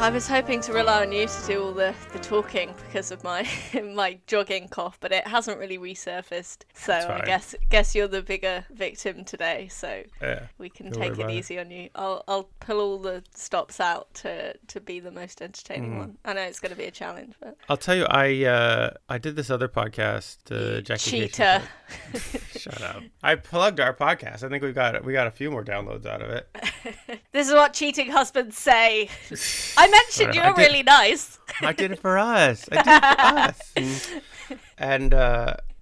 I was hoping to rely on you to do all the talking because of my my jogging cough, but it hasn't really resurfaced. So I guess you're the bigger victim today. So we can take it easy on you. I'll pull all the stops out to be the most entertaining one. I know it's going to be a challenge, but I'll tell you, I did this other podcast, Jackie cheater. Shut up. I plugged our podcast. I think we got a few more downloads out of it. This is what cheating husbands say. I mentioned you were really nice. I did it for us. And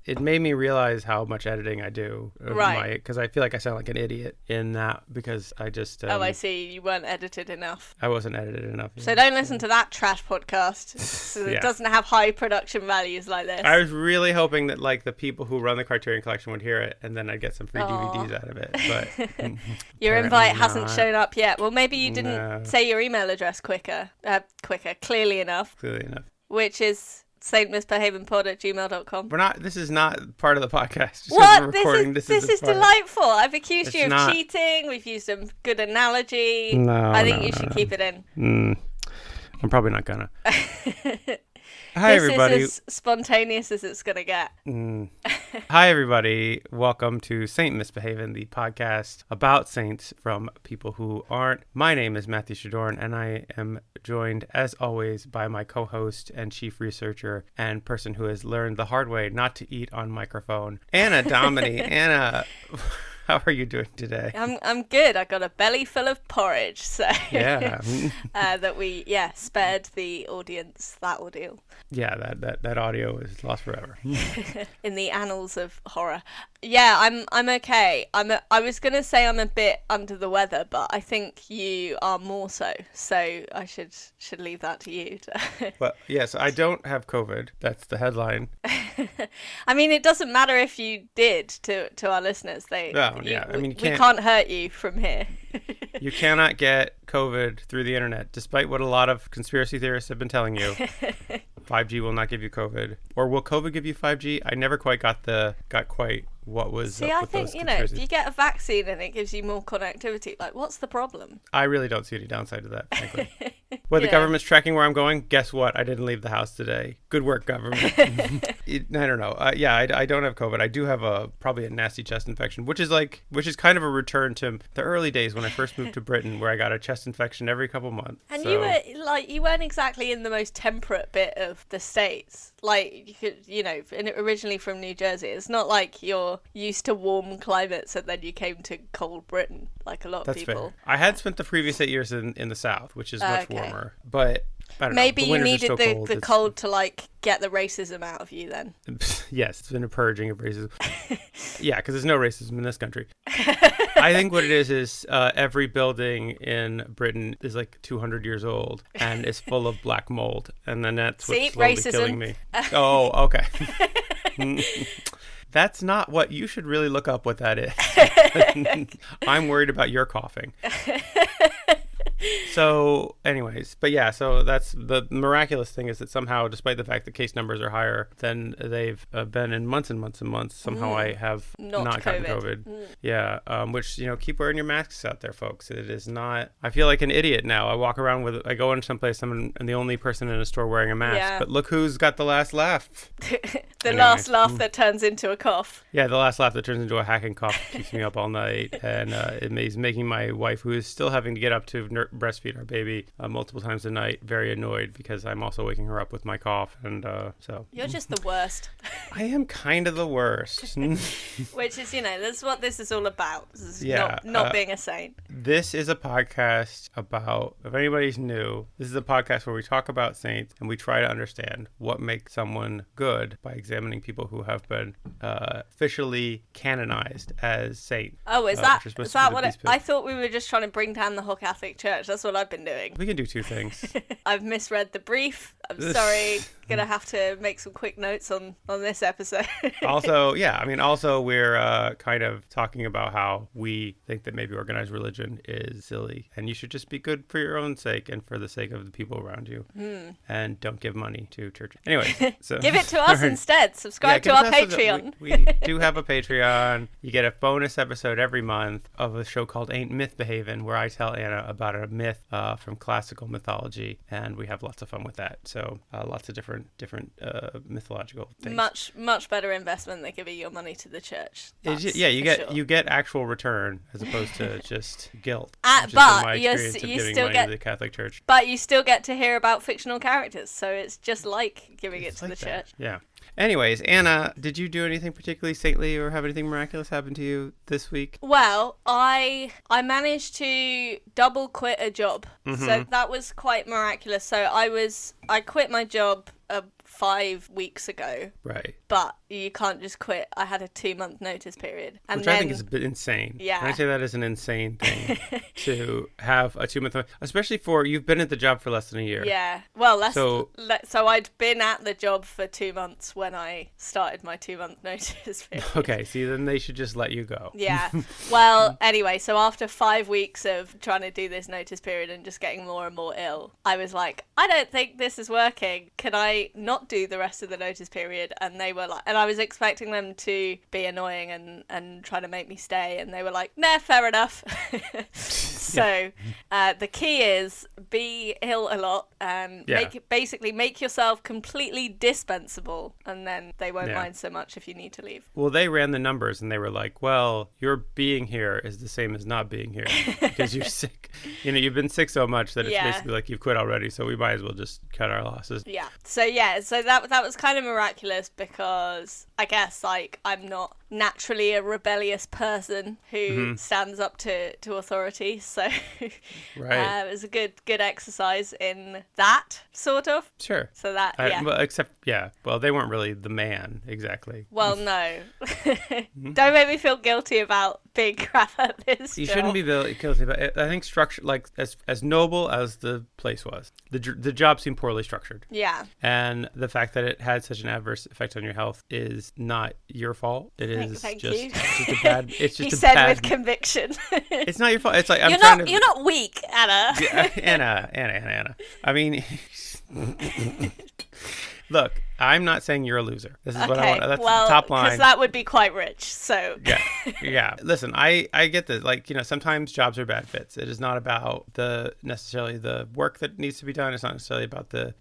it made me realize how much editing I do. Right. Because I feel like I sound like an idiot in that because I just... I see. You weren't edited enough. I wasn't edited enough. Yeah. So don't listen to that trash podcast. So it doesn't have high production values like this. I was really hoping that like the people who run the Criterion Collection would hear it and then I'd get some free DVDs out of it. But your invite hasn't shown up yet. Well, maybe you didn't say your email address clearly enough. Which is... saintmisbehavinpod@gmail.com. This is not part of the podcast. Just what? This is delightful. I've accused you of cheating. We've used a good analogy. I think you should keep it in. I'm probably not gonna. Hi, everybody. This is as spontaneous as it's going to get. Hi, everybody. Welcome to Saint Misbehavin', the podcast about saints from people who aren't. My name is Matthew Shadorn, and I am joined, as always, by my co-host and chief researcher and person who has learned the hard way not to eat on microphone, Anna Domini. Anna... How are you doing today? I'm good. I got a belly full of porridge, so that we spared the audience that ordeal. Yeah, that audio is lost forever. In the annals of horror. Yeah, I'm okay. I was gonna say I'm a bit under the weather, but I think you are more so. So I should leave that to you. Well, yes, I don't have COVID. That's the headline. I mean, it doesn't matter if you did to our listeners. We can't hurt you from here. You cannot get COVID through the internet, despite what a lot of conspiracy theorists have been telling you. 5G will not give you COVID. Or will COVID give you 5G? I never quite got what was See, I think, if you get a vaccine and it gives you more connectivity, like, what's the problem? I really don't see any downside to that, frankly. The government's tracking where I'm going, guess what? I didn't leave the house today. Good work, government. I don't know. I don't have COVID. I do have probably a nasty chest infection, which is kind of a return to the early days when I first moved to Britain, where I got a chest infection every couple months. And you weren't exactly in the most temperate bit of the States. Like, you could, originally from New Jersey. It's not like you're used to warm climates and then you came to cold Britain, like a lot of people. Fair. I had spent the previous 8 years in the South, which is much warmer. But I don't maybe know. You needed the cold to like get the racism out of you then. Yes, it's been a purging of racism. Yeah, because there's no racism in this country. I think what it is every building in Britain is like 200 years old and is full of black mold. And then that's what's slowly killing me. Oh, okay. That's not what you should really look up what that is. I'm worried about your coughing. So anyways, but yeah, so that's the miraculous thing is that somehow, despite the fact that case numbers are higher than they've been in months and months and months, somehow I have not gotten COVID. Yeah, which, keep wearing your masks out there, folks. It is not, I feel like an idiot now. I walk around I go into someplace, I'm the only person in a store wearing a mask, but look who's got the last laugh. Last laugh that turns into a cough. Yeah, the last laugh that turns into a hacking cough keeps me up all night, and it is making my wife, who is still having to get up to breastfeed our baby multiple times a night, very annoyed because I'm also waking her up with my cough, and so you're just the worst. I am kind of the worst. Which is, that's what this is all about. This is not being a saint. This is a podcast about, if anybody's new, this is a podcast where we talk about saints and we try to understand what makes someone good by examining people who have been officially canonized as saints. Oh, is that what I thought we were just trying to bring down the whole Catholic Church. That's what I've been doing. We can do two things. I've misread the brief. I'm sorry. Gonna have to make some quick notes on this episode. Also we're kind of talking about how we think that maybe organized religion is silly and you should just be good for your own sake and for the sake of the people around you, and don't give money to churches. Anyway, so give it to us instead. Subscribe to our Patreon. We do have a Patreon. You get a bonus episode every month of a show called Ain't Myth Behavin', where I tell Anna about a myth from classical mythology, and we have lots of fun with that. So lots of different mythological things. Much better investment than giving your money to the church. You get actual return as opposed to just guilt. But you still get the Catholic Church. But you still get to hear about fictional characters, so it's just like giving it to the church. Yeah. Anyways, Anna, did you do anything particularly saintly or have anything miraculous happen to you this week? Well, I managed to double quit a job, so that was quite miraculous. So I quit my job 5 weeks ago. Right. But you can't just quit. I had a 2-month notice period. Which I think is a bit insane. Yeah. Can I say that is an insane thing to have a 2-month, especially you've been at the job for less than a year. Yeah. Well, so I'd been at the job for 2 months when I started my 2-month notice period. Okay. See, then they should just let you go. Yeah. Well, anyway, so after 5 weeks of trying to do this notice period and just getting more and more ill, I was like, I don't think this is working. Can I not do the rest of the notice period? And they were like, and I was expecting them to be annoying and try to make me stay, and they were like, nah, fair enough. So the key is be ill a lot and make yourself completely dispensable, and then they won't mind so much if you need to leave. Well, they ran the numbers and they were like, well, your being here is the same as not being here because you're sick. You've been sick so much that it's basically like you've quit already, so we might as well just cut our losses. Yeah. So that was kind of miraculous because I guess like I'm not naturally a rebellious person who stands up to authority, so it was a good exercise in that sort of. Sure. So that well, they weren't really the man exactly. Well, no. Don't make me feel guilty about being crap at this. You shouldn't be guilty, but I think structure, like as noble as the place was, the job seemed poorly structured. Yeah. And the fact that it had such an adverse effect on your health is not your fault. It is Thank just you. it's just a bad. It's just he a said bad, with conviction. It's not your fault. It's like you're not weak, Anna. Anna. I mean, look, I'm not saying you're a loser. This is what I want. That's the top line. Because that would be quite rich. So yeah. Listen, I get this. Like, sometimes jobs are bad fits. It is not about necessarily the work that needs to be done. It's not necessarily about the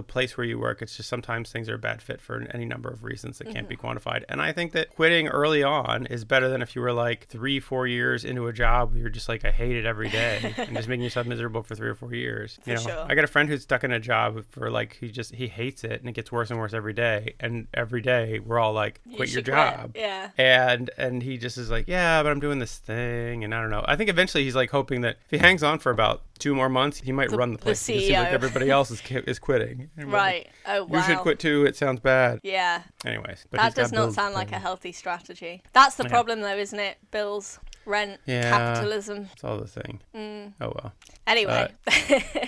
place where you work. It's just sometimes things are a bad fit for any number of reasons that can't be quantified. And I think that quitting early on is better than if you were like 3-4 years into a job where you're just like, I hate it every day, and just making yourself miserable for 3 or 4 years. Sure. I got a friend who's stuck in a job for like he hates it, and it gets worse and worse every day, and every day we're all like, quit your job. Yeah. And he just is like, yeah, but I'm doing this thing, and I don't know. I think eventually he's like hoping that if he hangs on for about 2 more months, he might run the place. The CEO. It seems like everybody else is quitting. Right. Oh, wow. You should quit too. It sounds bad. Yeah. Anyways. That does not sound like a healthy strategy. That's the problem though, isn't it? Bills, rent, capitalism. It's all the thing. Oh, well. Anyway.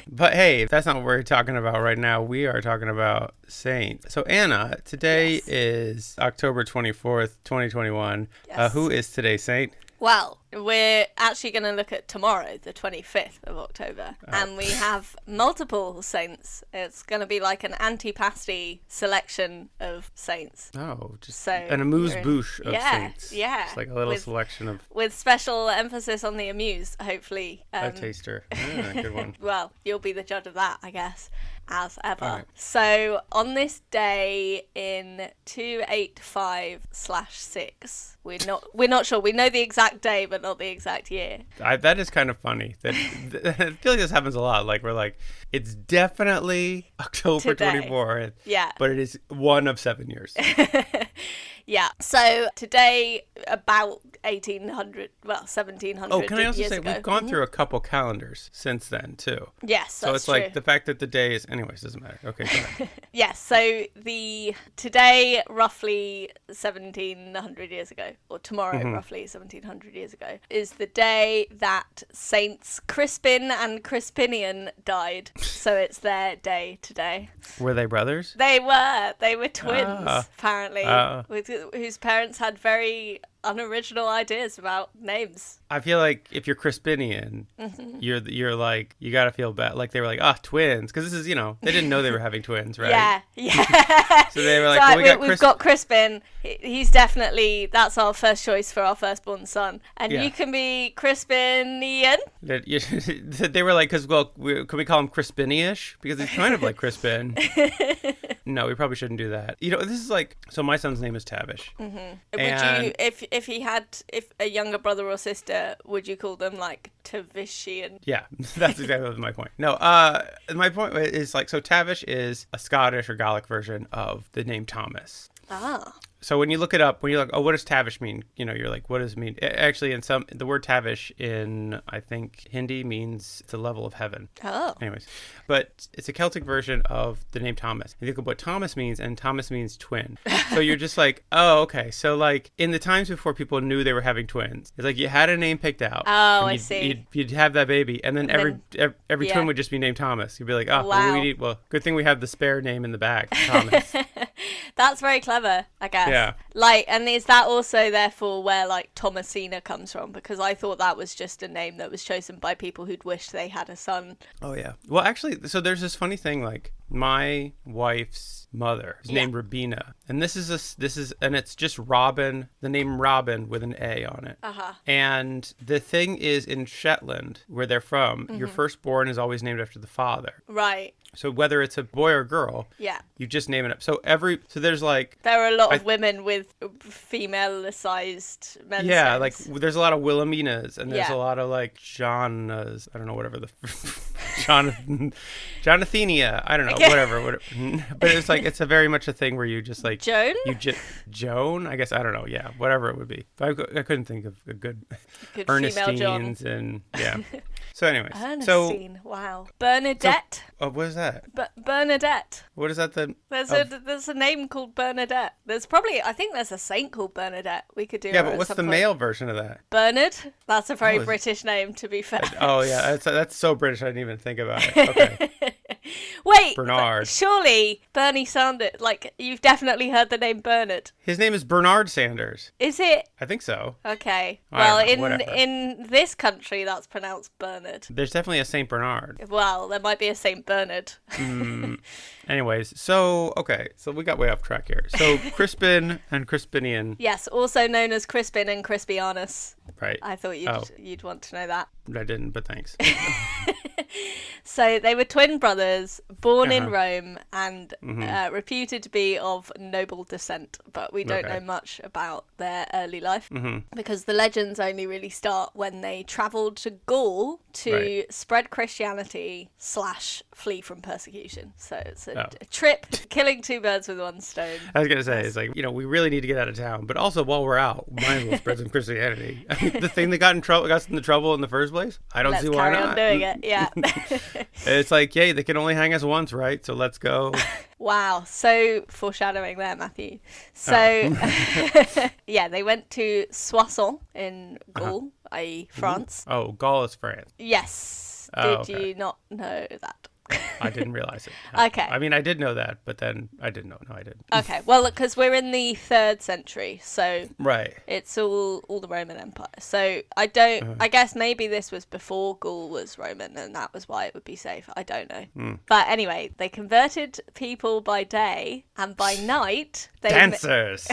But hey, if that's not what we're talking about right now. We are talking about saints. So Anna, today is October 24th, 2021. Yes. Who is today's saint? Well, we're actually going to look at tomorrow, the 25th of October, and we have multiple saints. It's going to be like an antipasti selection of saints. Oh, just an amuse-bouche of saints. Yeah, it's like a little selection of... With special emphasis on the amuse, hopefully. A taster. Good one. Well, you'll be the judge of that, I guess, as ever. Right. So, on this day in 285/6, we're not sure. We know the exact day, but not the exact year. That is kind of funny. I feel like this happens a lot. Like, we're like, it's definitely October 24th. Yeah. But it is one of 7 years. Yeah. So today, about 1700 Oh, can I also say, ago. we've gone through a couple calendars since then, too. Yes, so it's true. like the fact that the day is... Anyways, doesn't matter. Okay, go ahead. Yes, so today, roughly 1700 years ago, or tomorrow, roughly 1700 years ago, is the day that Saints Crispin and Crispinian died. So it's their day today. Were they brothers? They were twins, apparently, whose parents had very unoriginal ideas about names. I feel like if you're Crispinian, you're like, you gotta feel bad. Like they were like, twins, because this is, they didn't know they were having twins, right? Yeah. So they were like, we've got Crispin. He's definitely, that's our first choice for our firstborn son, and you can be Crispinian. They were like, because can we call him Crispini-ish, because he's kind of like Crispin. No, we probably shouldn't do that. This is like, so my son's name is Tavish. Would you, if a younger brother or sister, would you call them like Tavishian? Yeah, that's exactly my point. No, my point is like, so Tavish is a Scottish or Gaelic version of the name Thomas. So when you look it up, when you're like, what does Tavish mean? You're like, what does it mean? Actually, the word Tavish in, I think, Hindi means it's a level of heaven. Anyways, but it's a Celtic version of the name Thomas. And you look at what Thomas means, and Thomas means twin. So you're just like, okay. So like in the times before people knew they were having twins, it's like you had a name picked out. I see. You'd have that baby, and then every twin would just be named Thomas. You'd be like, wow. Good thing we have the spare name in the back, Thomas. That's very clever, I guess. Yeah. Like, and is that also therefore where like Thomasina comes from? Because I thought that was just a name that was chosen by people who'd wished they had a son. Oh yeah. Well, actually, so there's this funny thing. Like my wife's mother is named Rabina, and this is and it's just Robin, the name Robin with an A on it. And the thing is, in Shetland, where they're from, your firstborn is always named after the father. Right. So whether it's a boy or girl, you just name it up. So there's like, there are a lot of women with female-sized men's names. Like there's a lot of Wilhelminas, and there's a lot of like Johnnas. I don't know, whatever the Jonathenia. I don't know, whatever. But it's like, it's a very much a thing where you just like Joan. Joan. I guess, I don't know. Yeah, whatever it would be. But I couldn't think of a good Ernestines and So anyways, Ernestine. Wow. Bernadette. What is that? Bernadette. What is that? There's a name called Bernadette. I think there's a saint called Bernadette. We could do. Yeah, but what's the male version of that? Bernard. That's a very British name, to be fair. Oh yeah, that's so British. I didn't even think about it. Okay. Wait, Bernard. Surely Bernie Sanders. Like, you've definitely heard the name Bernard. His name is Bernard Sanders. Is it? I think so. Okay. Well, in this country, that's pronounced Bernard. There's definitely a Saint Bernard. Well, there might be a Saint Bernard. Anyways, so we got way off track here. So Crispin and Crispinian. Yes, also known as Crispin and Crispianus. Right. I thought you'd want to know that. I didn't, but thanks. So they were twin brothers, born in Rome, and reputed to be of noble descent. But we don't know much about their early life because the legends only really start when they travelled to Gaul to spread Christianity / flee from persecution. So it's a trip, killing two birds with one stone. I was going to say, it's like, we really need to get out of town. But also, while we're out, might as well spread some Christianity. I mean, the thing that got us into trouble in the first place, I don't see why not. Let's carry on doing it, yeah. It's like, yay, they can only hang us once, right? So let's go. Wow, so foreshadowing there, Matthew. So, they went to Soissons in Gaul, i.e. France. Oh, Gaul is France. Yes. Did you not know that? I didn't realize it. Okay. I mean, I did know that, but then I didn't know. No, I didn't. Okay. Well, because we're in the 3rd century, so it's all the Roman Empire. So I don't. I guess maybe this was before Gaul was Roman, and that was why it would be safe. I don't know. But anyway, they converted people by day, and by night they dancers.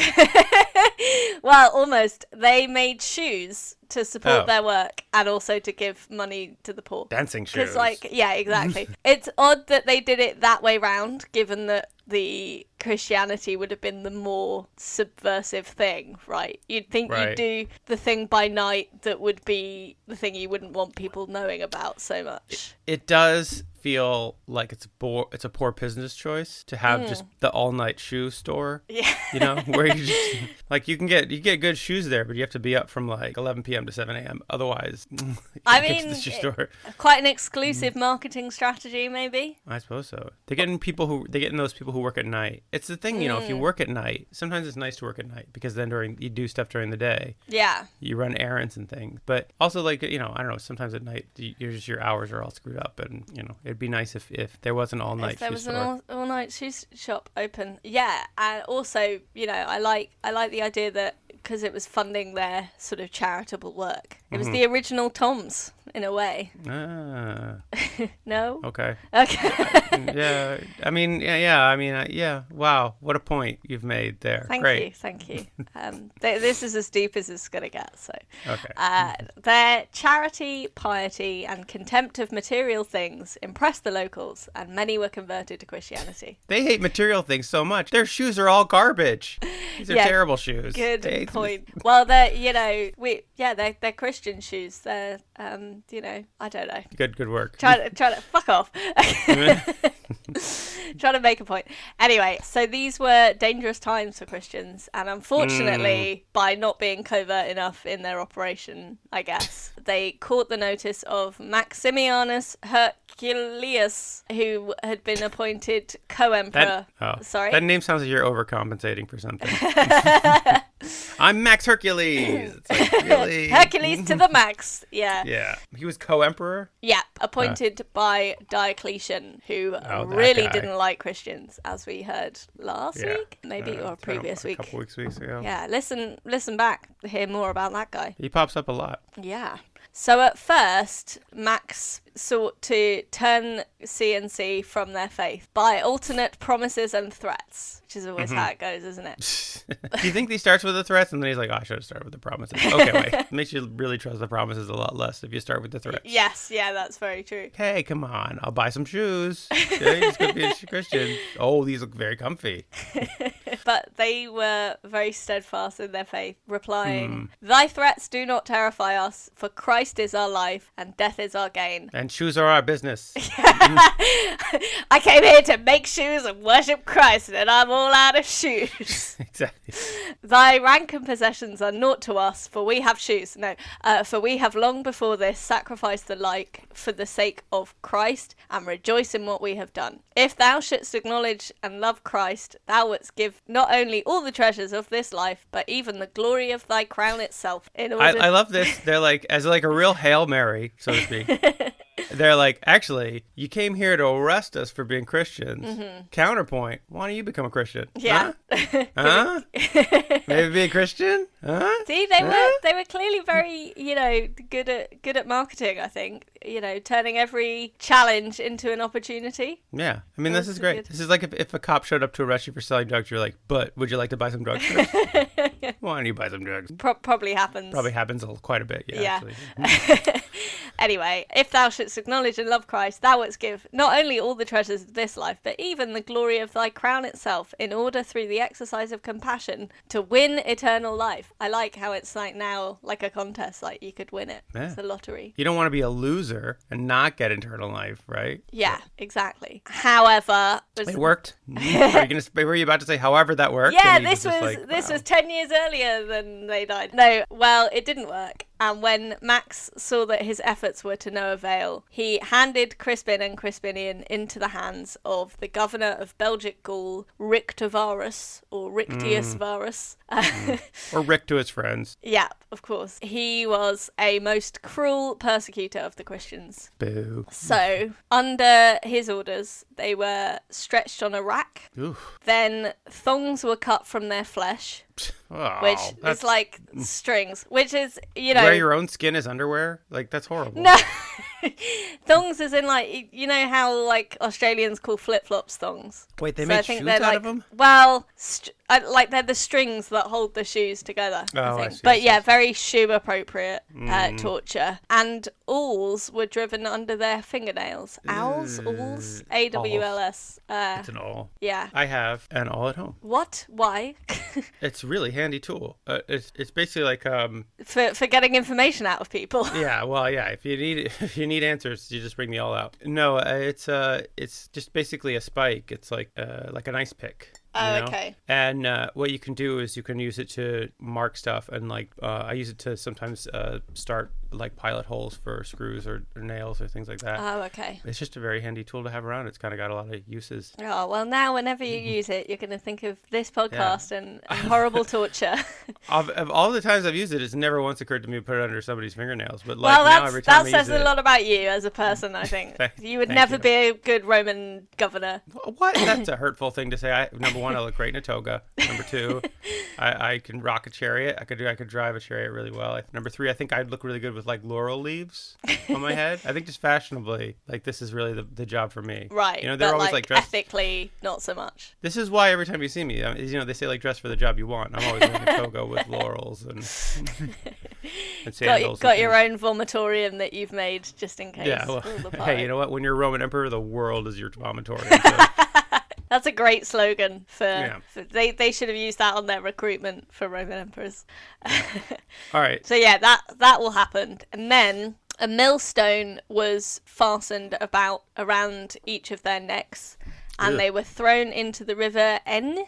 Well, almost. They made shoes to support their work and also to give money to the poor. Dancing shoes. Because, exactly. It's odd that they did it that way round, given that the Christianity would have been the more subversive thing, right? You'd think you'd do the thing by night that would be the thing you wouldn't want people knowing about so much. It does feel like it's a poor business choice to have just the all-night shoe store. Yeah. Where you just like you get good shoes there, but you have to be up from like 11 p.m. to 7 a.m. Otherwise, I mean, the shoe store. Quite an exclusive marketing strategy, maybe. I suppose so. They're getting those people who work at night. It's the thing, if you work at night, sometimes it's nice to work at night because then you do stuff during the day. Yeah. You run errands and things, but also like I don't know. Sometimes at night, your hours are all screwed up, and it'd be nice if there was an all-night shoe store. If there was an all-night shoe shop open. Yeah, and also, I like the idea that because it was funding their sort of charitable work. It was the original Toms, in a way. No? Okay. Okay. Yeah. I mean, yeah. Wow. What a point you've made there. Thank you. This is as deep as it's going to get, so. Okay. Their charity, piety, and contempt of material things impressed the locals, and many were converted to Christianity. They hate material things so much. Their shoes are all garbage. These are terrible shoes. Good point. Well, they're Christian shoes. They're, I don't know. Good work. Try to fuck off. Trying to make a point. Anyway, so these were dangerous times for Christians, and unfortunately, by not being covert enough in their operation, I guess, they caught the notice of Maximianus Herculeus, who had been appointed co-emperor. Sorry? That name sounds like you're overcompensating for something. I'm Max Hercules. It's like, really? Hercules to the max. Yeah. Yeah. He was co-emperor? Yeah, appointed by Diocletian, who really didn't like Christians, as we heard last week, maybe, or previous week. A couple weeks ago. Yeah, listen back to hear more about that guy. He pops up a lot. Yeah. So at first, Max sought to turn CNC from their faith by alternate promises and threats, which is always how it goes, isn't it? Do you think he starts with the threats and then he's like, I should have started with the promises? Okay, wait. It makes you really trust the promises a lot less if you start with the threats. Yes, yeah, that's very true. Hey, come on, I'll buy some shoes. Yeah, he's going to be a Christian. Oh, these look very comfy. But they were very steadfast in their faith, replying, Thy threats do not terrify us, for Christ is our life and death is our gain. And shoes are our business. I came here to make shoes and worship Christ, and I'm all out of shoes. Exactly. Thy rank and possessions are naught to us, for we have shoes. No, for we have long before this sacrificed the like for the sake of Christ, and rejoice in what we have done. If thou shouldst acknowledge and love Christ, thou wouldst give not only all the treasures of this life, but even the glory of thy crown itself. In order I love this. They're like, as like a real Hail Mary, so to speak. They're like, actually, you came here to arrest us for being Christians. Counterpoint, why don't you become a Christian? Yeah. Huh? Maybe be a Christian? Huh? See, they were clearly very, good at marketing, I think. Turning every challenge into an opportunity. Yeah. I mean, this is great. This is like if a cop showed up to arrest you for selling drugs, you're like, but would you like to buy some drugs first? Why don't you buy some drugs? Probably happens. Probably happens quite a bit, yeah. Actually. Anyway, if thou shouldst acknowledge and love Christ, thou wouldst give not only all the treasures of this life, but even the glory of thy crown itself, in order through the exercise of compassion to win eternal life. I like how it's like now like a contest, like you could win it. Yeah. It's a lottery. You don't want to be a loser and not get eternal life, right? Yeah, exactly. However, it worked. Were you about to say, however, that worked? Yeah, this was 10 years earlier than they died. No, well, it didn't work. And when Max saw that his efforts were to no avail, he handed Crispin and Crispinian into the hands of the governor of Belgic Gaul, Rictovarus, or Rictius Varus. Or Rick to his friends. Yeah, of course. He was a most cruel persecutor of the Christians. Boo. So, under his orders, they were stretched on a rack. Oof. Then thongs were cut from their flesh. Which is like strings, which is, wear your own skin as underwear? Like, that's horrible. No. Thongs is in, like, you know how, like, Australians call flip-flops thongs? Wait, they make shoes out of them? Well, they're the strings that hold the shoes together, I think. But yeah, very shoe-appropriate torture. And awls were driven under their fingernails. Owls? Awls? A-W-L-S. It's an awl. Yeah. I have an awl at home. What? Why? It's a really handy tool. It's basically like for getting information out of people. Yeah, well, yeah. If you need answers, you just bring the awl out. No, it's just basically a spike. It's like an ice pick. Oh, okay. And what you can do is you can use it to mark stuff, and like I use it to sometimes start like pilot holes for screws or nails or things like that. Oh, okay. It's just a very handy tool to have around. It's kind of got a lot of uses. Oh, well, now whenever you use it, you're going to think of this podcast and horrible torture. Of all the times I've used it, it's never once occurred to me to put it under somebody's fingernails. But like now, every time that says a lot about you as a person, I think. You would never be a good Roman governor. What? That's a hurtful thing to say. Number one, I look great in a toga. Number two, I can rock a chariot. I could drive a chariot really well. Number three, I think I'd look really good with like laurel leaves on my head. I think just fashionably, like this is really the job for me. Right. You know, they're always like dressed. Ethically, not so much. This is why every time you see me, you know, they say like dress for the job you want. I'm always wearing a toga with laurels and sandals. Got your own vomitorium that you've made just in case. Yeah. Well, hey, you know what? When you're Roman emperor, the world is your vomitorium. So. That's a great slogan for they should have used that on their recruitment for Roman emperors. All right. So yeah, that will happen. And then a millstone was fastened around each of their necks. And they were thrown into the river Aisne,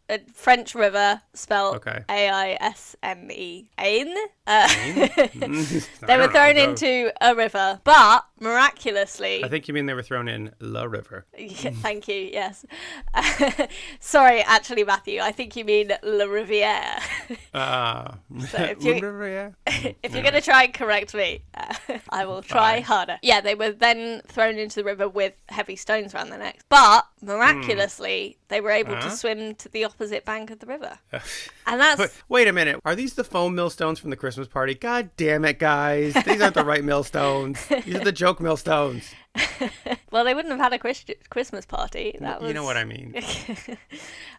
a French river spelled Aisme. Aisne. They were thrown into a river, but miraculously... I think you mean they were thrown in La River. Thank you, yes. Sorry, actually, Matthew, I think you mean La Riviere. So if you're going to try and correct me, I will try harder. Yeah, they were then thrown into the river with heavy stones around their necks. But miraculously, they were able to swim to the opposite bank of the river. And that's... Wait a minute. Are these the foam millstones from the Christmas party? God damn it, guys. These aren't the right millstones. These are the joke millstones. Well, they wouldn't have had a Christmas party. You know what I mean.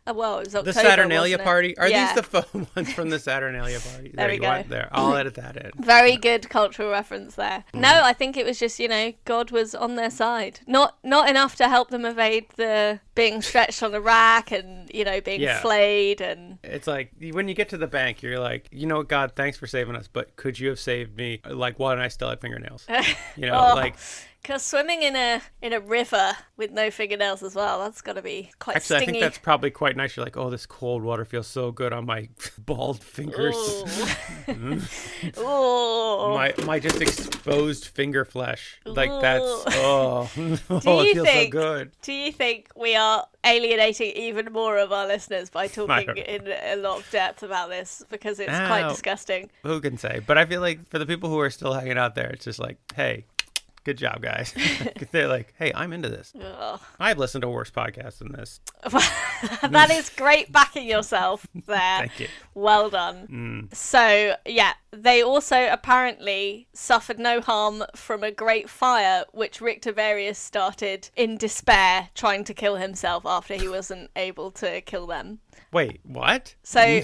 Well, it was October, the Saturnalia party? Are these the foam ones from the Saturnalia party? There we go. There. I'll edit that in. Very good cultural reference there. No, I think it was just, God was on their side. Not enough to help them evade the being stretched on a rack and, being flayed. And it's like, when you get to the bank, you're like, God, thanks for saving us, but could you have saved me, like, while I still had fingernails? Because swimming in a river with no fingernails as well, that's got to be quite stingy. I think that's probably quite nice. You're like, oh, this cold water feels so good on my bald fingers. My just exposed finger flesh. Like that's, it feels so good. Do you think we are alienating even more of our listeners by talking in a lot of depth about this? Because it's quite disgusting. Who can say? But I feel like for the people who are still hanging out there, it's just like, hey, good job, guys. They're like, hey, I'm into this. Ugh. I've listened to worse podcasts than this. That is great backing yourself there. Thank you. Well done. So, yeah, they also apparently suffered no harm from a great fire, which Rictivarius started in despair, trying to kill himself after he wasn't able to kill them. Wait, what? So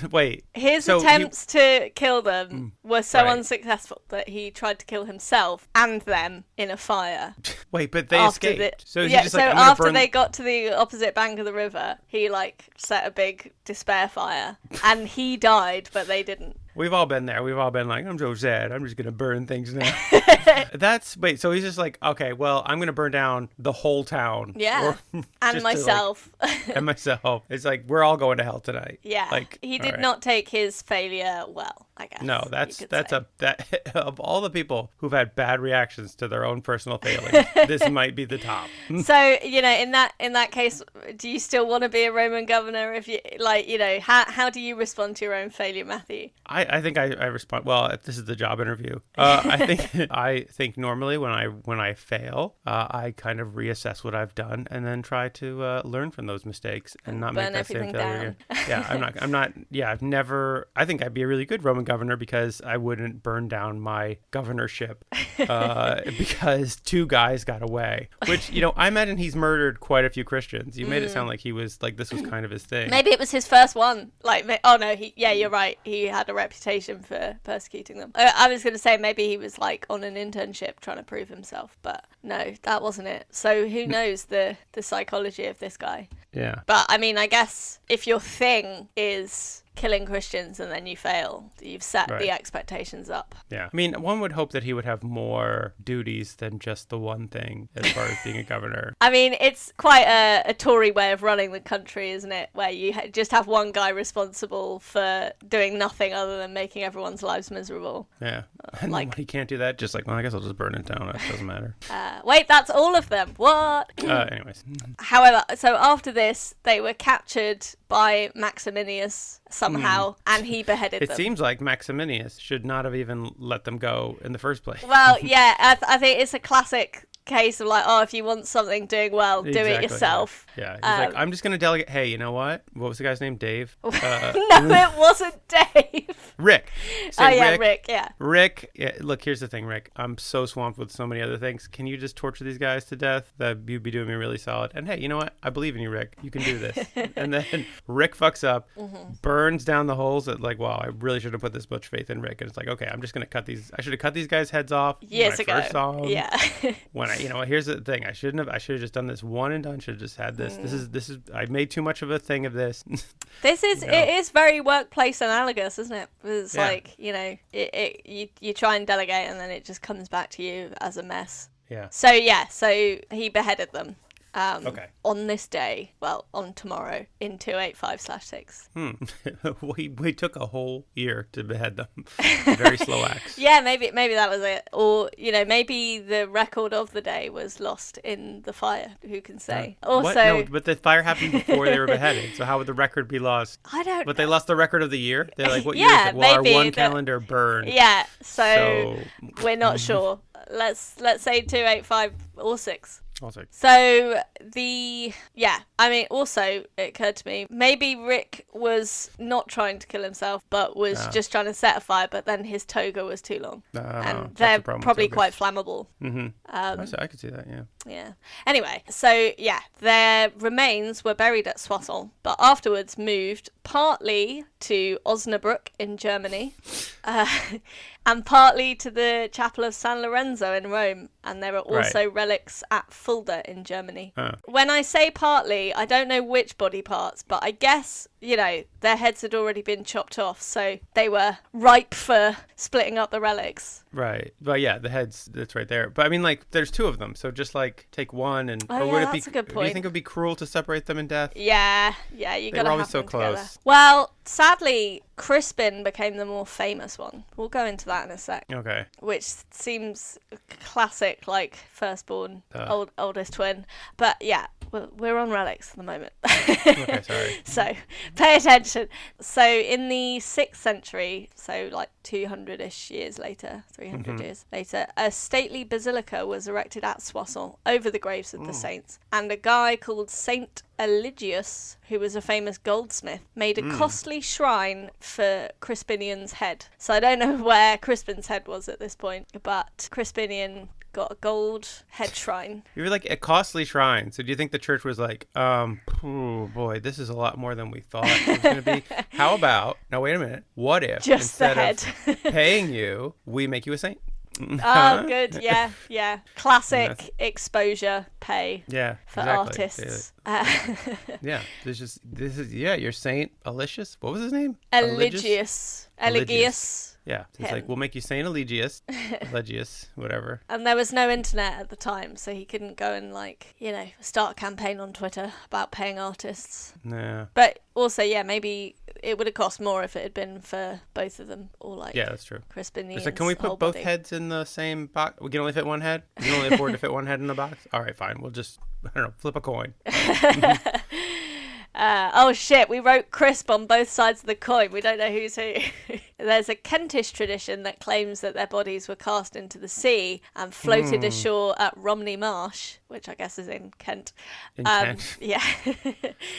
his attempts to kill them were so unsuccessful that he tried to kill himself and them in a fire. Wait, but they escaped. After they got to the opposite bank of the river, he set a big despair fire, and he died, but they didn't. We've all been there. We've all been like, I'm so sad. I'm just going to burn things now. So he's just like, okay, well, I'm going to burn down the whole town. Yeah. And myself. And myself. It's like, we're all going to hell tonight. Yeah. He did not take his failure well, I guess. No, that of all the people who've had bad reactions to their own personal failings, this might be the top. So, in that case, do you still want to be a Roman governor? If you how do you respond to your own failure, Matthew? I think I respond well. If this is the job interview, I think normally when I fail, I kind of reassess what I've done and then try to learn from those mistakes and not make that same failure again. Yeah, I'm not. Yeah, I've never. I think I'd be a really good Roman governor because I wouldn't burn down my governorship because two guys got away. Which I imagine he's murdered quite a few Christians. You made it sound like he was like this was kind of his thing. Maybe it was his first one. You're right. He had a reputation for persecuting them. I was going to say maybe he was on an internship trying to prove himself, but no, that wasn't it. So who knows the psychology of this guy? Yeah. But I mean, I guess if your thing is killing Christians and then you fail. You've set the expectations up. Yeah. I mean, one would hope that he would have more duties than just the one thing as far as being a governor. I mean, it's quite a Tory way of running the country, isn't it? Where you just have one guy responsible for doing nothing other than making everyone's lives miserable. Yeah. And like, he can't do that. Just like, well, I guess I'll just burn it down. It doesn't matter. Wait, that's all of them. What? Anyways. However, so after this, they were captured by Maximinius somehow, and he beheaded them. It seems like Maximinius should not have even let them go in the first place. Well, yeah, I think it's a classic case of like, oh, if you want something doing well, do it yourself. Yeah. He's like, I'm just going to delegate. Hey, you know what? What was the guy's name? Dave? No, it wasn't Dave. Rick. Rick, yeah. Rick, yeah, look, here's the thing, Rick. I'm so swamped with so many other things. Can you just torture these guys to death? You'd be doing me really solid. And hey, you know what? I believe in you, Rick. You can do this. And then Rick fucks up, burns down the holes that like, wow, I really should have put this much faith in Rick. And it's like, okay, I'm just going to cut these. I should have cut these guys' heads off years ago. First saw them. Yeah. When here's the thing. I should have just done this one and done. Should have just had this. This is. I made too much of a thing of this. This is. It is very workplace analogous, isn't it? It's like, you try and delegate and then it just comes back to you as a mess. Yeah. So he beheaded them. On this day, on tomorrow, in 285/6. We took a whole year to behead them. Very slow acts. Yeah, maybe that was it. Or, maybe the record of the day was lost in the fire. Who can say? Also, what? No, but the fire happened before they were beheaded. So how would the record be lost? I don't know. But they lost the record of the year? They're like, what year is it? Well, maybe our one calendar burned. Yeah, so we're not sure. Let's say 285 or 6. So also it occurred to me, maybe Rick was not trying to kill himself, but was just trying to set a fire, but then his toga was too long. And they're probably quite flammable. Mm-hmm. I could see that, yeah. Yeah. Anyway, so their remains were buried at Soissons, but afterwards moved partly to Osnabrück in Germany, and partly to the Chapel of San Lorenzo in Rome. And there are also relics at Fulda in Germany. When I say partly, I don't know which body parts, but I guess, their heads had already been chopped off, so they were ripe for splitting up the relics. Right. But yeah, the heads, that's right there. But I mean, like, there's two of them, so just like take one and... that's a good point. Do you think it would be cruel to separate them in death? Yeah, you got to have them always so close. Together. Well, sadly, Crispin became the more famous one. We'll go into that in a sec. Okay. Which seems classic, like firstborn, oldest twin. But yeah, we're on relics at the moment. Okay, sorry. So pay attention. So in the 6th century, so like 200-ish years later, 300 years later, a stately basilica was erected at Soissons over the graves of the saints. And a guy called Saint Eligius, who was a famous goldsmith, made a costly shrine for Crispinian's head. So I don't know where Crispin's head was at this point, but Crispinian got a gold head shrine. You were like a costly shrine. So do you think the church was like, oh boy, this is a lot more than we thought it was going to be? How about, now wait a minute, what if just instead of paying you, we make you a saint? Oh, good. Yeah. Classic exposure pay for artists. Yeah. This is your Saint Eligius. What was his name? Eligius. Yeah. He's like, we'll make you Saint Eligius, whatever. And there was no internet at the time, so he couldn't go and start a campaign on Twitter about paying artists. Yeah. But also, maybe it would have cost more if it had been for both of them, or that's true. Crispinian's So can we put both heads in the same box? We can only fit one head? We can only afford to fit one head in the box? All right, fine. We'll just, flip a coin. Oh shit, we wrote crisp on both sides of the coin. We don't know who's who. There's a Kentish tradition that claims that their bodies were cast into the sea and floated ashore at Romney Marsh, which I guess is in Kent. Kent? Yeah.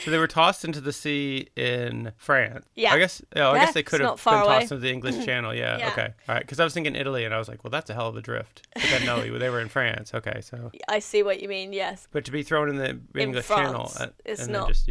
So they were tossed into the sea in France. Yeah. I guess they could have been tossed into the English Channel. Yeah. Okay. All right. Because I was thinking Italy, and I was like, well, that's a hell of a drift. But then no, they were in France. Okay, so. I see what you mean. Yes. But to be thrown in the English France, Channel, it's and not. Just,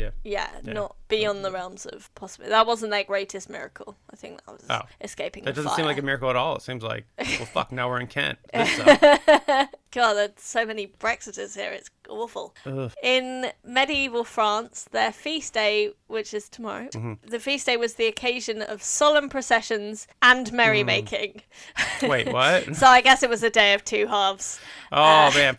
not beyond the realms of possibility. That wasn't their greatest miracle. I think that was escaping the fire. That doesn't seem like a miracle at all. It seems like, well, fuck, now we're in Kent. God, there's so many Brexiters here. It's Awful. Ugh. In medieval France, their feast day, which is tomorrow, the feast day was the occasion of solemn processions and merrymaking. Wait, what? So I guess it was a day of two halves. Oh man,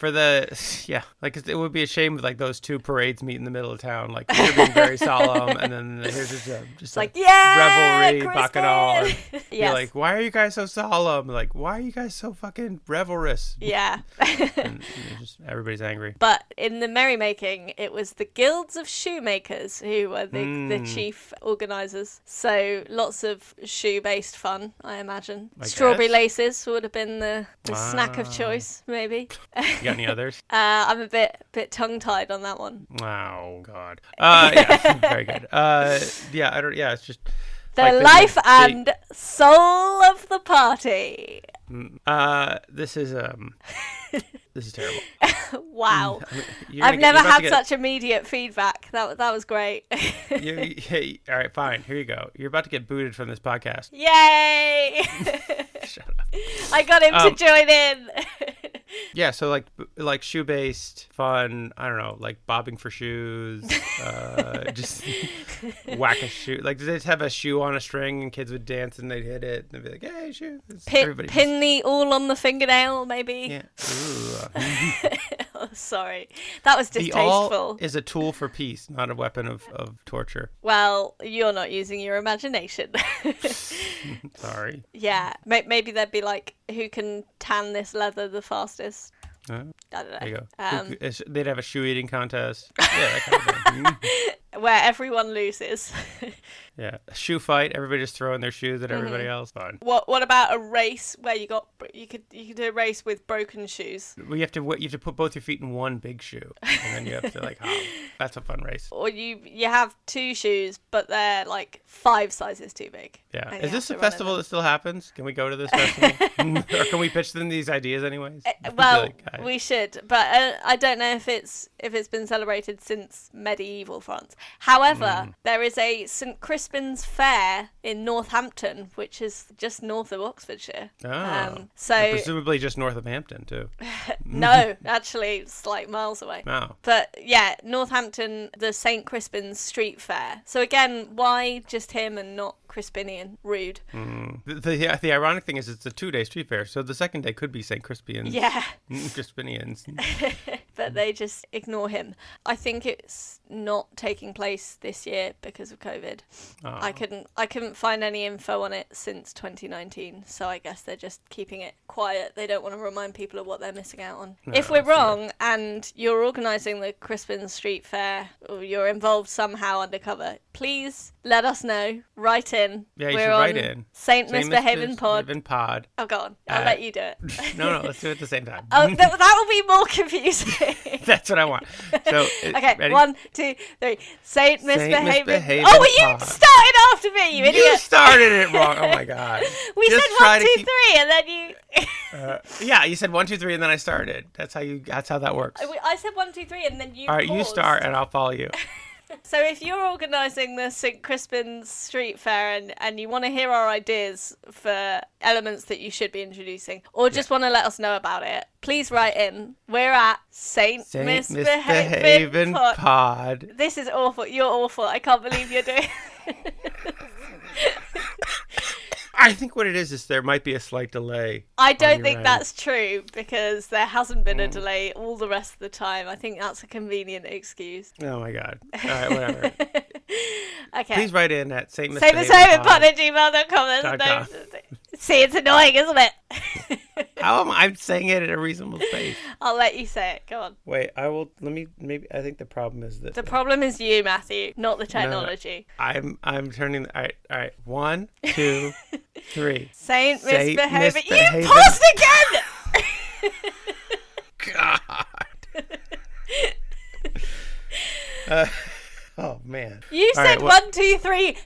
like it would be a shame if like those two parades meet in the middle of town, like you're being very solemn, and then here's just like revelry, bacchanal. Yes. You're like, why are you guys so solemn? Like, why are you guys so fucking revelrous? Yeah. and just everybody's angry. But in the merrymaking, it was the guilds of shoemakers who were the chief organisers. So lots of shoe-based fun, I imagine. Strawberry laces would have been the snack of choice, maybe. You got any others? I'm a bit tongue-tied on that one. Oh God. Yeah, very good. Yeah, I don't. Yeah, it's just the life and soul of the party. This is terrible. Wow. I've never had such immediate feedback. That was great. All right, fine. Here you go. You're about to get booted from this podcast. Yay! Shut up. I got him to join in. Yeah, so like shoe-based fun, I don't know, like bobbing for shoes, just whack a shoe. Like, did they just have a shoe on a string and kids would dance and they'd hit it and they'd be like, hey, shoe. Pin the all on the fingernail, maybe. Yeah. Oh, sorry. That was distasteful. The awl is a tool for peace, not a weapon of torture. Well, you're not using your imagination. Sorry. Yeah. Maybe they'd be like, who can tan this leather the fastest? I don't know. There you go. They'd have a shoe eating contest. Yeah, that kind of thing. Where everyone loses. Yeah, a shoe fight. Everybody just throwing their shoes at everybody else. Fun. What about a race where you could do a race with broken shoes? Well, you have to put both your feet in one big shoe, and then you have to like hop. That's a fun race. Or you have two shoes, but they're like 5 sizes too big. Yeah. Is this a festival that still happens? Can we go to this festival, or can we pitch them these ideas anyways? Well, we should, but I don't know if it's been celebrated since medieval France. However, there is a St Crispin's Fair in Northampton, which is just north of Oxfordshire. So presumably just north of Hampton too. No, actually, it's like miles away. Oh. But yeah, Northampton, the Saint Crispin's Street Fair. So again, why just him and not Crispinian? Rude. The ironic thing is it's a 2-day street fair, so the second day could be Saint Crispian's. Yeah. Crispinians. But they just ignore him. I think it's not taking place this year because of COVID. Oh. I couldn't find any info on it since 2019, so I guess they're just keeping it quiet. They don't want to remind people of what they're missing out on. No, if we're wrong and you're organising the Crispin Street Fair, or you're involved somehow undercover, please let us know. Write in. Yeah, you should write in. Saint Misbehaving Pod. Oh, go on. I'll let you do it. No, let's do it at the same time. Oh, that will be more confusing. That's what I want. So, okay, ready? 1, 2, 3. Saint Misbehaving. Oh, you started after me, you idiot. You started it wrong. Oh my God. We just said 1, 2, 3, and then you. Yeah, you said 1, 2, 3, and then I started. That's how that works. I said 1, 2, 3, and then you. All right, paused. you start, and I'll follow you. So if you're organising the St Crispin's Street Fair and you want to hear our ideas for elements that you should be introducing, or just want to let us know about it, please write in. We're at Saint Misbehaving Pod. This is awful. You're awful. I can't believe you're doing I think what it is there might be a slight delay. I don't think that's true because there hasn't been a delay all the rest of the time. I think that's a convenient excuse. Oh my God. All right, whatever. Okay. Please write in at saintmisbehavingpod@gmail.com. See, it's annoying, isn't it? How am I saying it at a reasonable pace? I'll let you say it. Go on. Wait, I think the problem is that... The problem is you, Matthew, not the technology. No, I'm turning... All right. 1, 2, 3. Saint Misbehaving... You paused again! God. Oh, man. You said 1, 2, 3...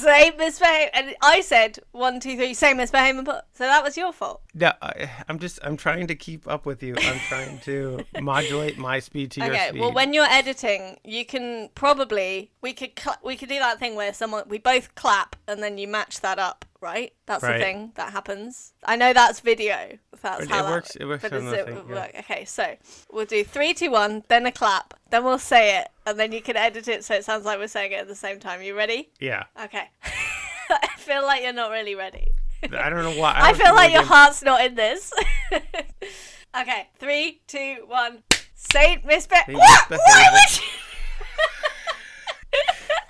Say misbehave, and I said 1, 2, 3. Say misbehave and put. So that was your fault. No, I'm trying to keep up with you. I'm trying to modulate my speed to your speed. Okay. Well, when you're editing, you can probably we could do that thing where we both clap and then you match that up. Right? That's the thing that happens. I know that's video. That's how that works. It works on the thing, yeah. Okay, so we'll do 3, 2, 1, then a clap, then we'll say it, and then you can edit it so it sounds like we're saying it at the same time. You ready? Yeah. Okay. I feel like you're not really ready. I don't know why. I feel like your heart's not in this. Okay, 3, 2, 1. Saint Misbehave. What? Why would you?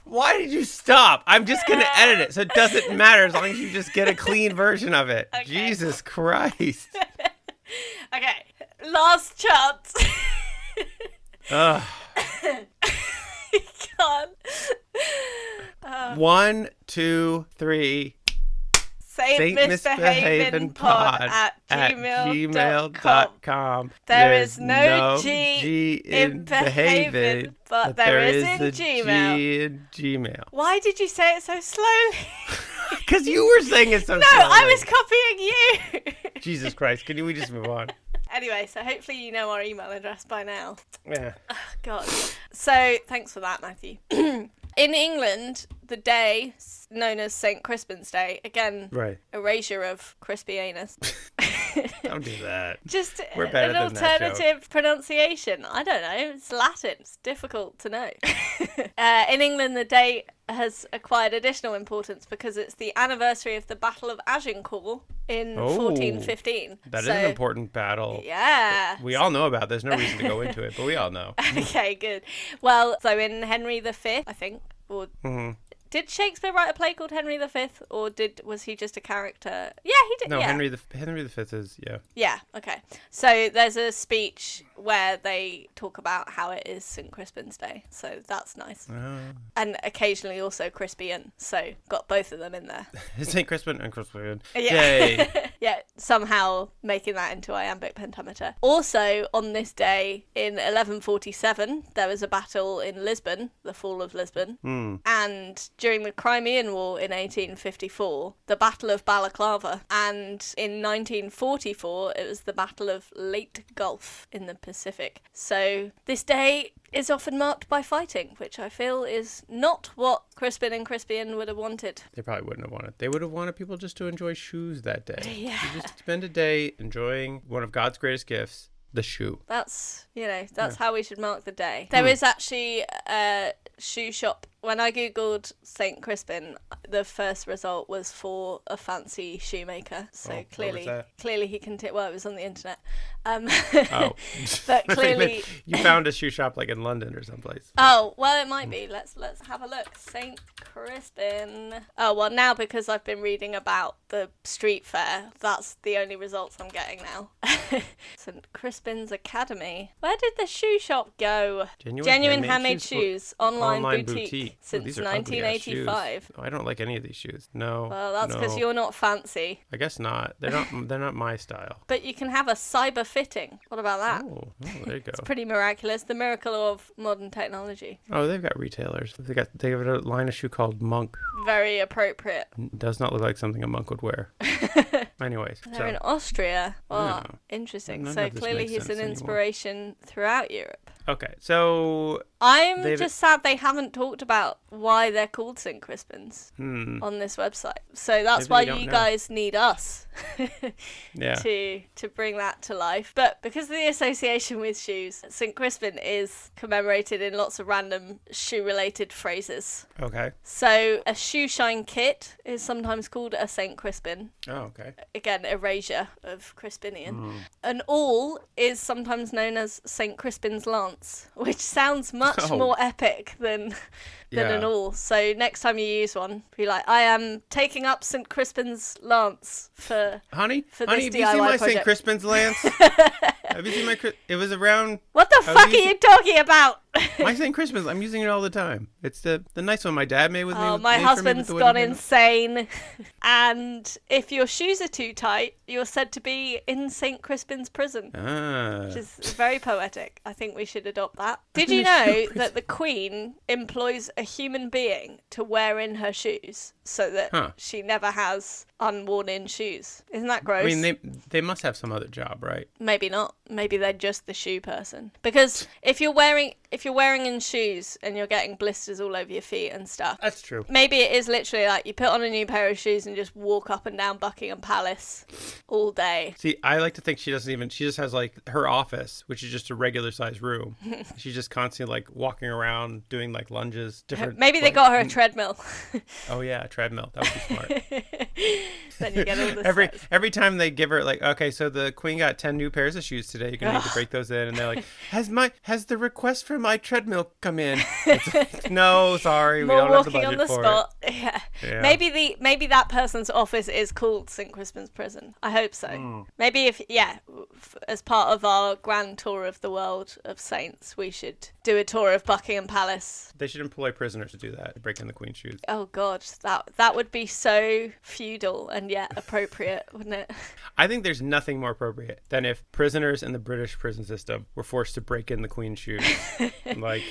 Why did you stop? I'm just going to edit it, so it doesn't matter as long as you just get a clean version of it. Okay. Jesus Christ. Okay, last chance. Ugh. God. 1, 2, 3. Saint Misbehavin' Pod at gmail.com. There is no G in behavin', but there is in Gmail. G in Gmail. Why did you say it so slowly? Because you were saying it so slowly. No, I was copying you. Jesus Christ, can we just move on? Anyway, so hopefully you know our email address by now. Yeah. Oh, God. So, thanks for that, Matthew. In England, the day known as Saint Crispin's Day, again, erasure of Crispianus. Don't do that. Just an alternative pronunciation. I don't know. It's Latin. It's difficult to know. In England, the day has acquired additional importance because it's the anniversary of the Battle of Agincourt in 1415. That is an important battle. Yeah. We all know about. There's no reason to go into it, but we all know. Okay, good. Well, so in Henry V, I think, or... Mm-hmm. Did Shakespeare write a play called Henry V, or was he just a character? Yeah, he did. No, yeah. Henry V is, yeah. Yeah, okay. So there's a speech where they talk about how it is St. Crispin's Day, so that's nice. And occasionally also Crispian, so got both of them in there. St. Crispin and Crispian. Yeah. Yay. Yeah, somehow making that into iambic pentameter. Also, on this day in 1147, there was a battle in Lisbon, the fall of Lisbon, and during the Crimean War in 1854, the Battle of Balaclava, and in 1944, it was the Battle of Leyte Gulf in the Pacific. So this day is often marked by fighting, which I feel is not what Crispin and Crispian would have wanted. They probably wouldn't have wanted. They would have wanted people just to enjoy shoes that day. Yeah. You just spend a day enjoying one of God's greatest gifts, the shoe. That's how we should mark the day. There is actually a shoe shop. When I googled Saint Crispin, the first result was for a fancy shoemaker. So clearly he can well, it was on the internet. But clearly you found a shoe shop like in London or someplace. Oh, well, it might be. Let's have a look. Saint Crispin. Oh, well, now because I've been reading about the street fair, that's the only results I'm getting now. St. Crispin's Academy. Where did the shoe shop go? Genuine handmade shoes. Online boutique. Since 1985. No, I don't like any of these shoes. No. Well, that's because you're not fancy. I guess not. They're not my style. But you can have a cyber fitting. What about that? Oh, there you go. It's pretty miraculous. The miracle of modern technology. Oh, they've got retailers. They have a line of shoe called Monk. Very appropriate. Does not look like something a monk would wear. Anyways. They're in Austria. Oh, interesting. So clearly he's an inspiration throughout Europe. Okay, so... I'm just sad they haven't talked about why they're called St. Crispin's on this website. So that's why you guys need us to bring that to life. But because of the association with shoes, St. Crispin is commemorated in lots of random shoe-related phrases. Okay. So a shoe shine kit is sometimes called a St. Crispin. Oh, okay. Again, erasure of Crispinian. An awl is sometimes known as St. Crispin's lance, which sounds much more epic than an awl. So next time you use one, be like, I am taking up St. Crispin's lance for Honey, this have you DIY seen my project. St. Crispin's lance? Have you seen my... It was around... What the fuck are you talking about? My Saint Crispian, I'm using it all the time. It's the nice one my dad made with me. Oh, my husband's gone insane. And if your shoes are too tight, you're said to be in Saint Crispian's prison. Which is very poetic. I think we should adopt that. Did you know that the Queen employs a human being to wear in her shoes so that she never has unworn-in shoes? Isn't that gross? I mean, they must have some other job, right? Maybe not. Maybe they're just the shoe person. Because if you're wearing in shoes and you're getting blisters all over your feet and stuff. That's true. Maybe it is literally like you put on a new pair of shoes and just walk up and down Buckingham Palace all day. See, I like to think she just has like her office, which is just a regular sized room. She's just constantly like walking around doing like lunges. Maybe they got her a treadmill. Oh yeah, a treadmill. That would be smart. Then you get all the every time they give her like, okay, so the Queen got 10 new pairs of shoes today. You're gonna need to break those in, and they're like, has the request for my treadmill come in? It's like, no, sorry, we don't have the budget for it. Yeah. Maybe that person's office is called St. Crispin's prison. I hope so. Maybe as part of our grand tour of the world of saints, we should do a tour of Buckingham Palace. They should employ prisoners to do that, to break in the Queen's shoes. Oh God, that would be so feudal and yet appropriate, wouldn't it? I think there's nothing more appropriate than if prisoners in the British prison system were forced to break in the Queen's shoes. I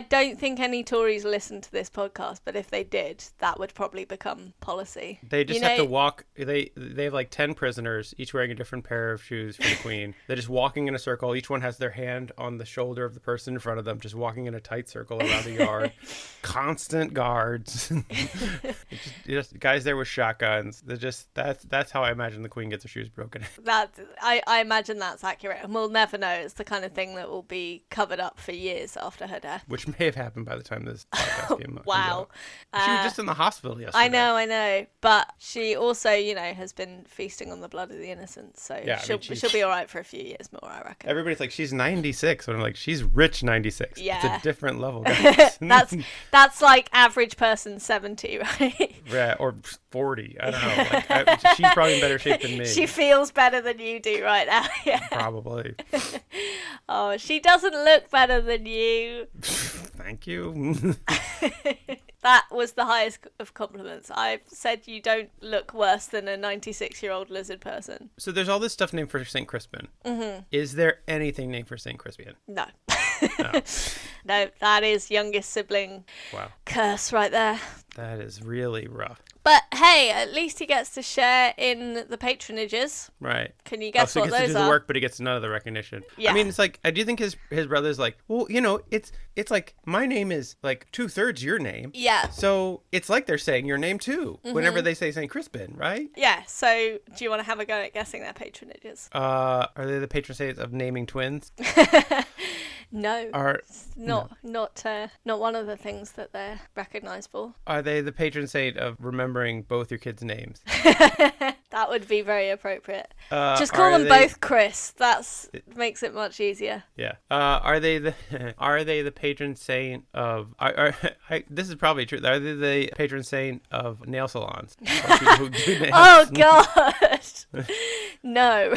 don't think any Tories listen to this podcast, but if they did, that would probably become policy. They just have to walk. They have like 10 prisoners, each wearing a different pair of shoes for the Queen. They're just walking in a circle. Each one has their hand on the shoulder of the person in front of them, just walking in a tight circle around the yard. Constant guards. just guys there with shotguns. That's how I imagine the Queen gets her shoes broken. I imagine that's accurate, and we'll never know. It's the kind of thing that will be covered up for years after her death. Which may have happened by the time this podcast came up. Wow. She was just in the hospital yesterday. I know. But she also, has been feasting on the blood of the innocent. So she'll be all right for a few years more, I reckon. Everybody's like, she's 96. And I'm like, she's rich 96. Yeah. It's a different level, guys. That's like average person 70, right? Yeah, or 40. I don't know. She's probably in better shape than me. She feels better than you do right now. Yeah. Probably. Oh, she doesn't look better than you. Thank you. That was the highest of compliments. I've said you don't look worse than a 96-year-old lizard person. So there's all this stuff named for Saint Crispin. Mm-hmm. Is there anything named for Saint Crispian? No. No, that is youngest sibling curse right there. That is really rough. But hey, at least he gets to share in the patronages. Right. Can you guess what those are? He gets to do the work, but he gets none of the recognition. Yeah. I mean, it's like, I do think his brother's like, well, it's like, my name is like 2/3 your name. Yeah. So it's like they're saying your name too, whenever they say Saint Crispin, right? Yeah. So do you want to have a go at guessing their patronages? Are they the patron saints of naming twins? No. Not one of the things that they're recognized for. Are they the patron saint of remembering both your kids' names? That would be very appropriate. Just call them both Chris. Makes it much easier. Yeah. Are they the patron saint of? This is probably true. Are they the patron saint of nail salons? Who do nails? Oh God. No.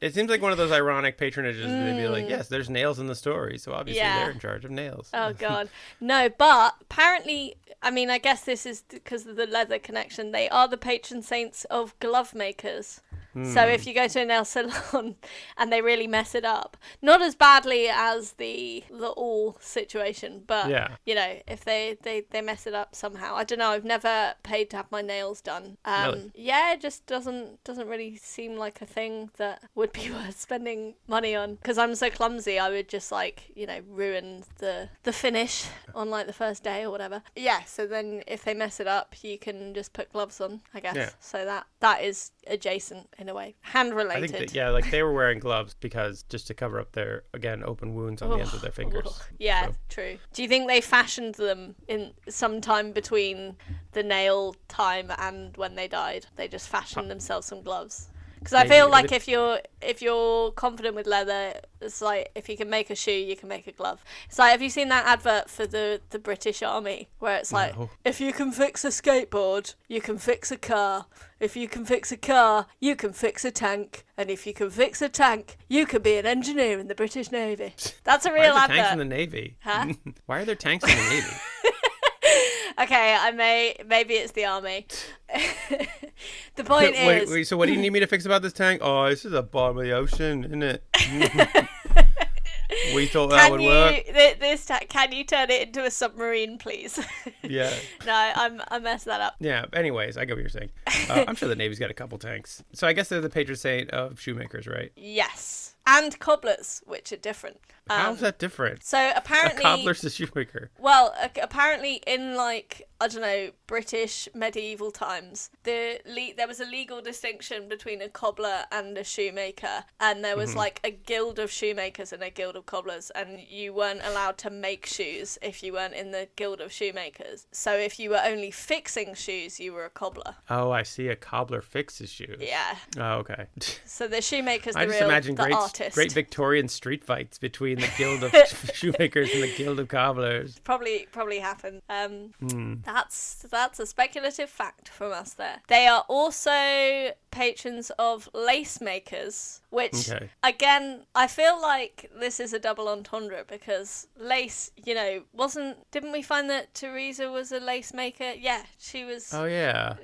It seems like one of those ironic patronages. They'd be like, yes, there's nails in the story, so obviously they're in charge of nails. Oh God. No, but apparently, I mean, I guess this is because of the leather connection. They are the patron saints of glove makers. So if you go to a nail salon and they really mess it up, not as badly as the all situation, but if they mess it up somehow, I don't know. I've never paid to have my nails done. Really? Yeah, it just doesn't really seem like a thing that would be worth spending money on. Because I'm so clumsy, I would just ruin the finish on like the first day or whatever. Yeah. So then if they mess it up, you can just put gloves on, I guess. Yeah. So that is adjacent in a way, hand related. I think they were wearing gloves because just to cover up their open wounds on the ends of their fingers. Yeah, so. True. Do you think they fashioned them in some time between the nail time and when they died? They just fashioned themselves some gloves. Because I feel like if you're confident with leather, it's like if you can make a shoe, you can make a glove. It's like, have you seen that advert for the British Army where it's like, no. If you can fix a skateboard, you can fix a car. If you can fix a car, you can fix a tank. And if you can fix a tank, you can be an engineer in the British Navy. That's a real advert. Why are there tanks in the Navy? Huh? Why are there tanks in the Navy? Okay, maybe it's the army. The point is... Wait, so what do you need me to fix about this tank? Oh, this is the bottom of the ocean, isn't it? We thought that would work. Can you turn it into a submarine, please? Yeah. No, I messed that up. Yeah. Anyways, I get what you're saying. I'm sure the Navy's got a couple tanks. So I guess they're the patron saint of shoemakers, right? Yes. And cobblers, which are different. How's that different? So apparently... A cobbler's a shoemaker. Well, apparently in, like, I don't know, British medieval times, there was a legal distinction between a cobbler and a shoemaker. And there was, like, a guild of shoemakers and a guild of cobblers. And you weren't allowed to make shoes if you weren't in the guild of shoemakers. So if you were only fixing shoes, you were a cobbler. Oh, I see. A cobbler fixes shoes. Yeah. Oh, okay. So the shoemaker's I the just real imagine the artist. Great Victorian street fights between the guild of shoemakers and the guild of cobblers. Probably happened. That's a speculative fact from us there. They are also patrons of lace makers, which again, I feel like this is a double entendre because lace, didn't we find that Teresa was a lace maker? Yeah, she was. Oh yeah,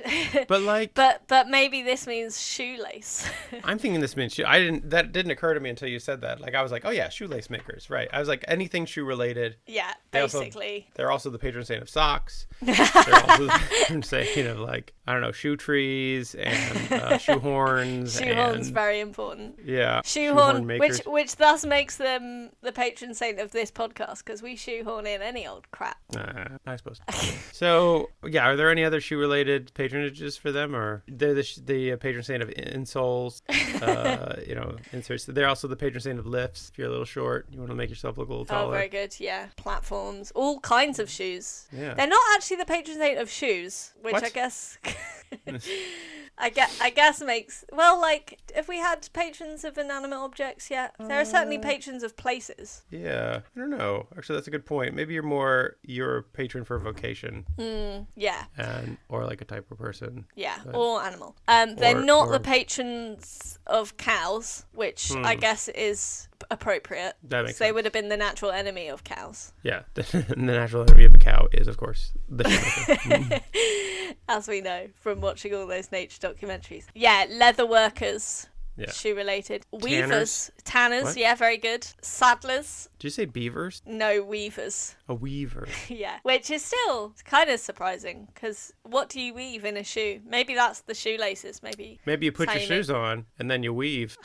but like, but maybe this means shoelace. I'm thinking this means shoe. That didn't occur to me until you said that. Like I was like, oh yeah, shoelace makers, right? I was like, anything shoe related. Yeah, basically. They're also the patron saint of socks. They're also the patron saint of, like, I don't know, shoe trees and shoehorns. Shoehorns, very important. Yeah. Shoehorn makers. which thus makes them the patron saint of this podcast because we shoehorn in any old crap. I suppose. So yeah, are there any other shoe related patronages for them, or they're the patron saint of insoles? Inserts. They're also the patron saint of lifts. If you're a little short, you want to make yourself look a little taller. Oh, very good. Yeah, platforms, all kinds of shoes. Yeah. They're not actually the patron saint of shoes, which what? I guess. I guess makes... Well, like, if we had patrons of inanimate objects, yeah. There are certainly patrons of places. Yeah. I don't know. Actually, that's a good point. Maybe you're a patron for vocation. Yeah. Or like a type of person. Yeah, or animal. They're not the patrons of cows, which I guess is appropriate. That makes sense. They would have been the natural enemy of cows. Yeah. The natural enemy of a cow is, of course, the shoemaker. As we know from watching all those nature documentaries. Yeah, leather workers. Yeah. Shoe related. Weavers. Tanners. What? Yeah, very good. Saddlers. Did you say beavers? No, weavers. A weaver. Yeah. Which is still kind of surprising because what do you weave in a shoe? Maybe that's the shoelaces. Maybe you put your shoes on and then you weave.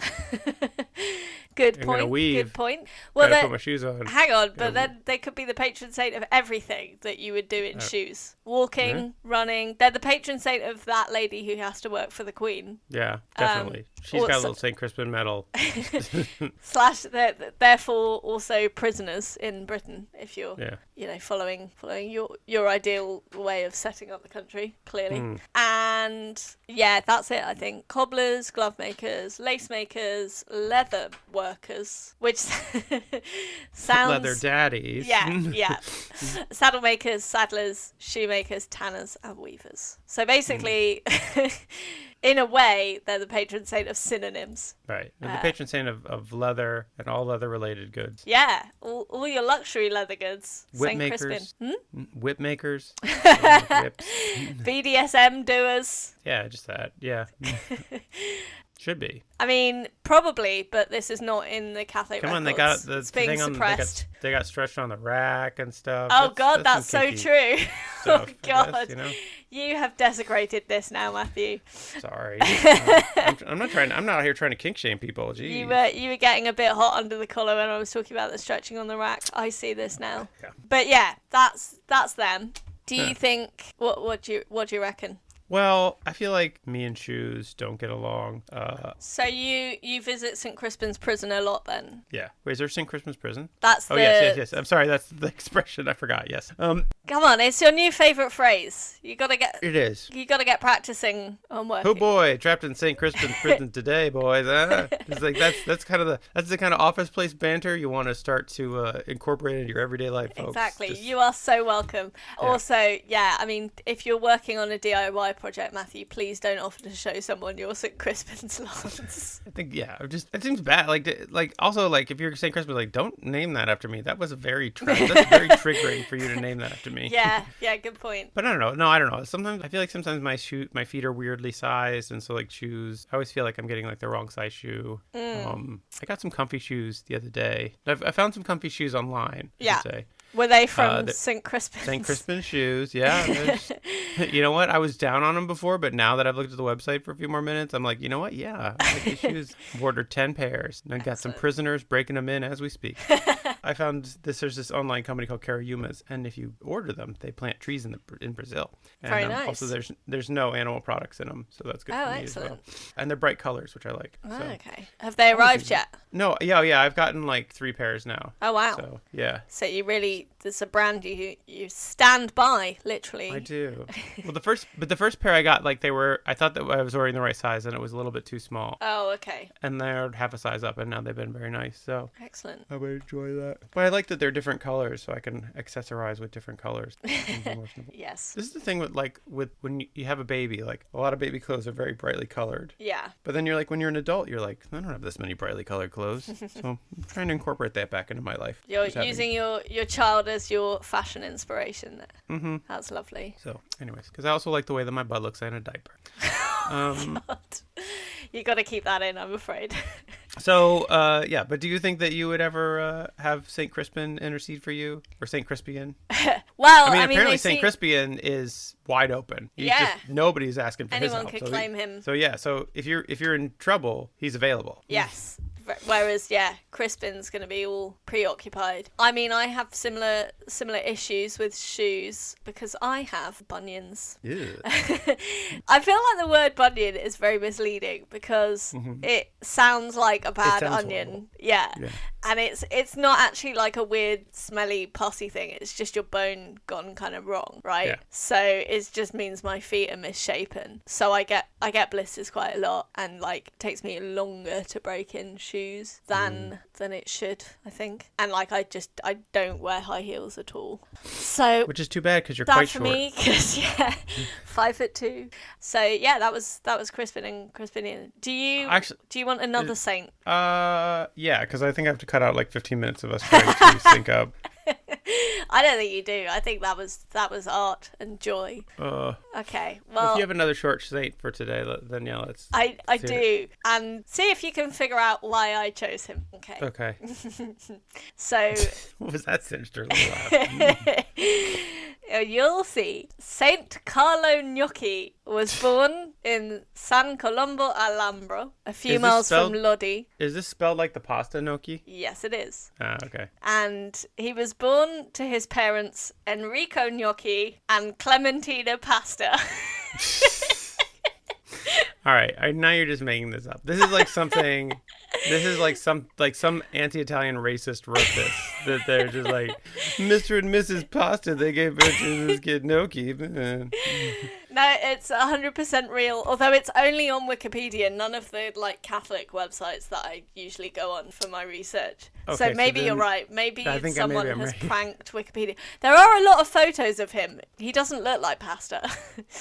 Good point. Good point. Well, then put my shoes on. Hang on, but then they could be the patron saint of everything that you would do in shoes. Walking, running. They're the patron saint of that lady who has to work for the Queen. Yeah, definitely. She's got a little Saint Crispin medal. / therefore also prisoners in Britain if you're following your ideal way of setting up the country, clearly. And yeah, that's it, I think. Cobblers, glove makers, lace makers, leather workers, which sounds... Leather daddies. Yeah. Saddle makers, saddlers, shoemakers, tanners, and weavers. So basically... In a way, they're the patron saint of synonyms. Right. They're the patron saint of leather and all leather-related goods. Yeah. All your luxury leather goods. Whip makers. Whip makers. BDSM doers. Yeah, just that. Yeah. Should be. I mean, probably, but this is not in the Catholic records. Come on, they got the thing on. They got stretched on the rack and stuff. Oh God, that's so true. Oh God, guess, you have desecrated this now, Matthew. Sorry, I'm not trying. I'm not out here trying to kink shame people. Jeez. You were getting a bit hot under the collar when I was talking about the stretching on the rack. I see this now. Yeah. But yeah, that's them. Do you think? What do you reckon? Well, I feel like me and shoes don't get along. So you visit St. Crispin's prison a lot then? Yeah. Wait, is there St. Crispin's prison? That's yes. I'm sorry, that's the expression. I forgot. Yes. Come on, it's your new favourite phrase. You gotta get. It is. You gotta get practicing on working. Oh boy, trapped in St. Crispin's prison today, boys. It's like that's the kind of office place banter you want to start to incorporate into your everyday life, folks. Exactly. You are so welcome. Yeah. Also, I mean, if you're working on a DIY project, Matthew, please don't offer to show someone your St. Crispin's lance. I think it seems bad. Also if you're St. Crispin, like, don't name that after me. That was that's very triggering for you to name that after me. Yeah, good point. But I don't know. No, I don't know. Sometimes I feel like my feet are weirdly sized, and so like shoes, I always feel like I'm getting like the wrong size shoe. I got some comfy shoes the other day. I found some comfy shoes online. Yeah. I'd say. Were they from St. Crispin? St. Crispin shoes, yeah. You know what? I was down on them before, but now that I've looked at the website for a few more minutes, I'm like, you know what? Yeah, I like these shoes. I've ordered 10 pairs. And I got some prisoners breaking them in as we speak. I found there's this online company called Carayumas, and if you order them, they plant trees in Brazil. And, very nice. Also, there's no animal products in them, so that's good for me as well. And they're bright colors, which I like. Oh, so. Okay. Have they arrived yet? No, yeah. I've gotten like 3 pairs now. Oh, wow. So, yeah. So you really, there's a brand you stand by, literally. I do. Well, the first pair I got, like I thought that I was ordering the right size, and it was a little bit too small. Oh, okay. And they're half a size up, and now they've been very nice. So excellent. I would enjoy that. But I like that they're different colors, so I can accessorize with different colors. Yes. This is the thing with when you have a baby, like a lot of baby clothes are very brightly colored. Yeah. But then you're like, when you're an adult, you're like, I don't have this many brightly colored clothes. So I'm trying to incorporate that back into my life. You're using your child as your fashion inspiration there. Mm-hmm. That's lovely. So anyways, because I also like the way that my butt looks in a diaper. You got to keep that in, I'm afraid. So, but do you think that you would ever have St. Crispin intercede for you? Or St. Crispian? Well, I mean apparently St. Crispian is wide open. Nobody's asking for his help. Anyone could claim him. So, so if you're in trouble, he's available. Yes. Whereas, Crispin's going to be all preoccupied. I mean, I have similar issues with shoes because I have bunions. Yeah. I feel like the word bunion is very misleading because it sounds like a bad onion. Horrible. Yeah. And it's not actually like a weird, smelly, pussy thing. It's just your bone gone kind of wrong, right? Yeah. So it just means my feet are misshapen. So I get blisters quite a lot, and like it takes me longer to break in shoes than it should, I think. And like I don't wear high heels at all. So which is too bad because you're quite short. That's for me, because 5'2". So that was Crispin and Crispinian. Do you want another saint? Yeah, because I think I have to cut out like 15 minutes of us trying to sync up. I don't think you do. I think that was art and joy. Okay, well, if you have another short saint for today, then let's. I do, and see if you can figure out why I chose him. Okay. So. What was that sinister little laugh? You'll see. Saint Carlo Gnocchi was born in San Colombo Alhambra, a few miles from Lodi. Is this spelled like the pasta gnocchi? Yes, it is. Ah, okay. And he was born to his parents Enrico Gnocchi and Clementina Pasta. All right, now you're just making this up. This is like something. This is like some anti-Italian racist wrote this. That they're just like, Mr. and Mrs. Pasta, they gave birth to this kid Gnocchi. No, it's 100% real. Although it's only on Wikipedia, none of the like Catholic websites that I usually go on for my research. Okay, so maybe you're right. Maybe someone has pranked Wikipedia. There are a lot of photos of him. He doesn't look like pasta.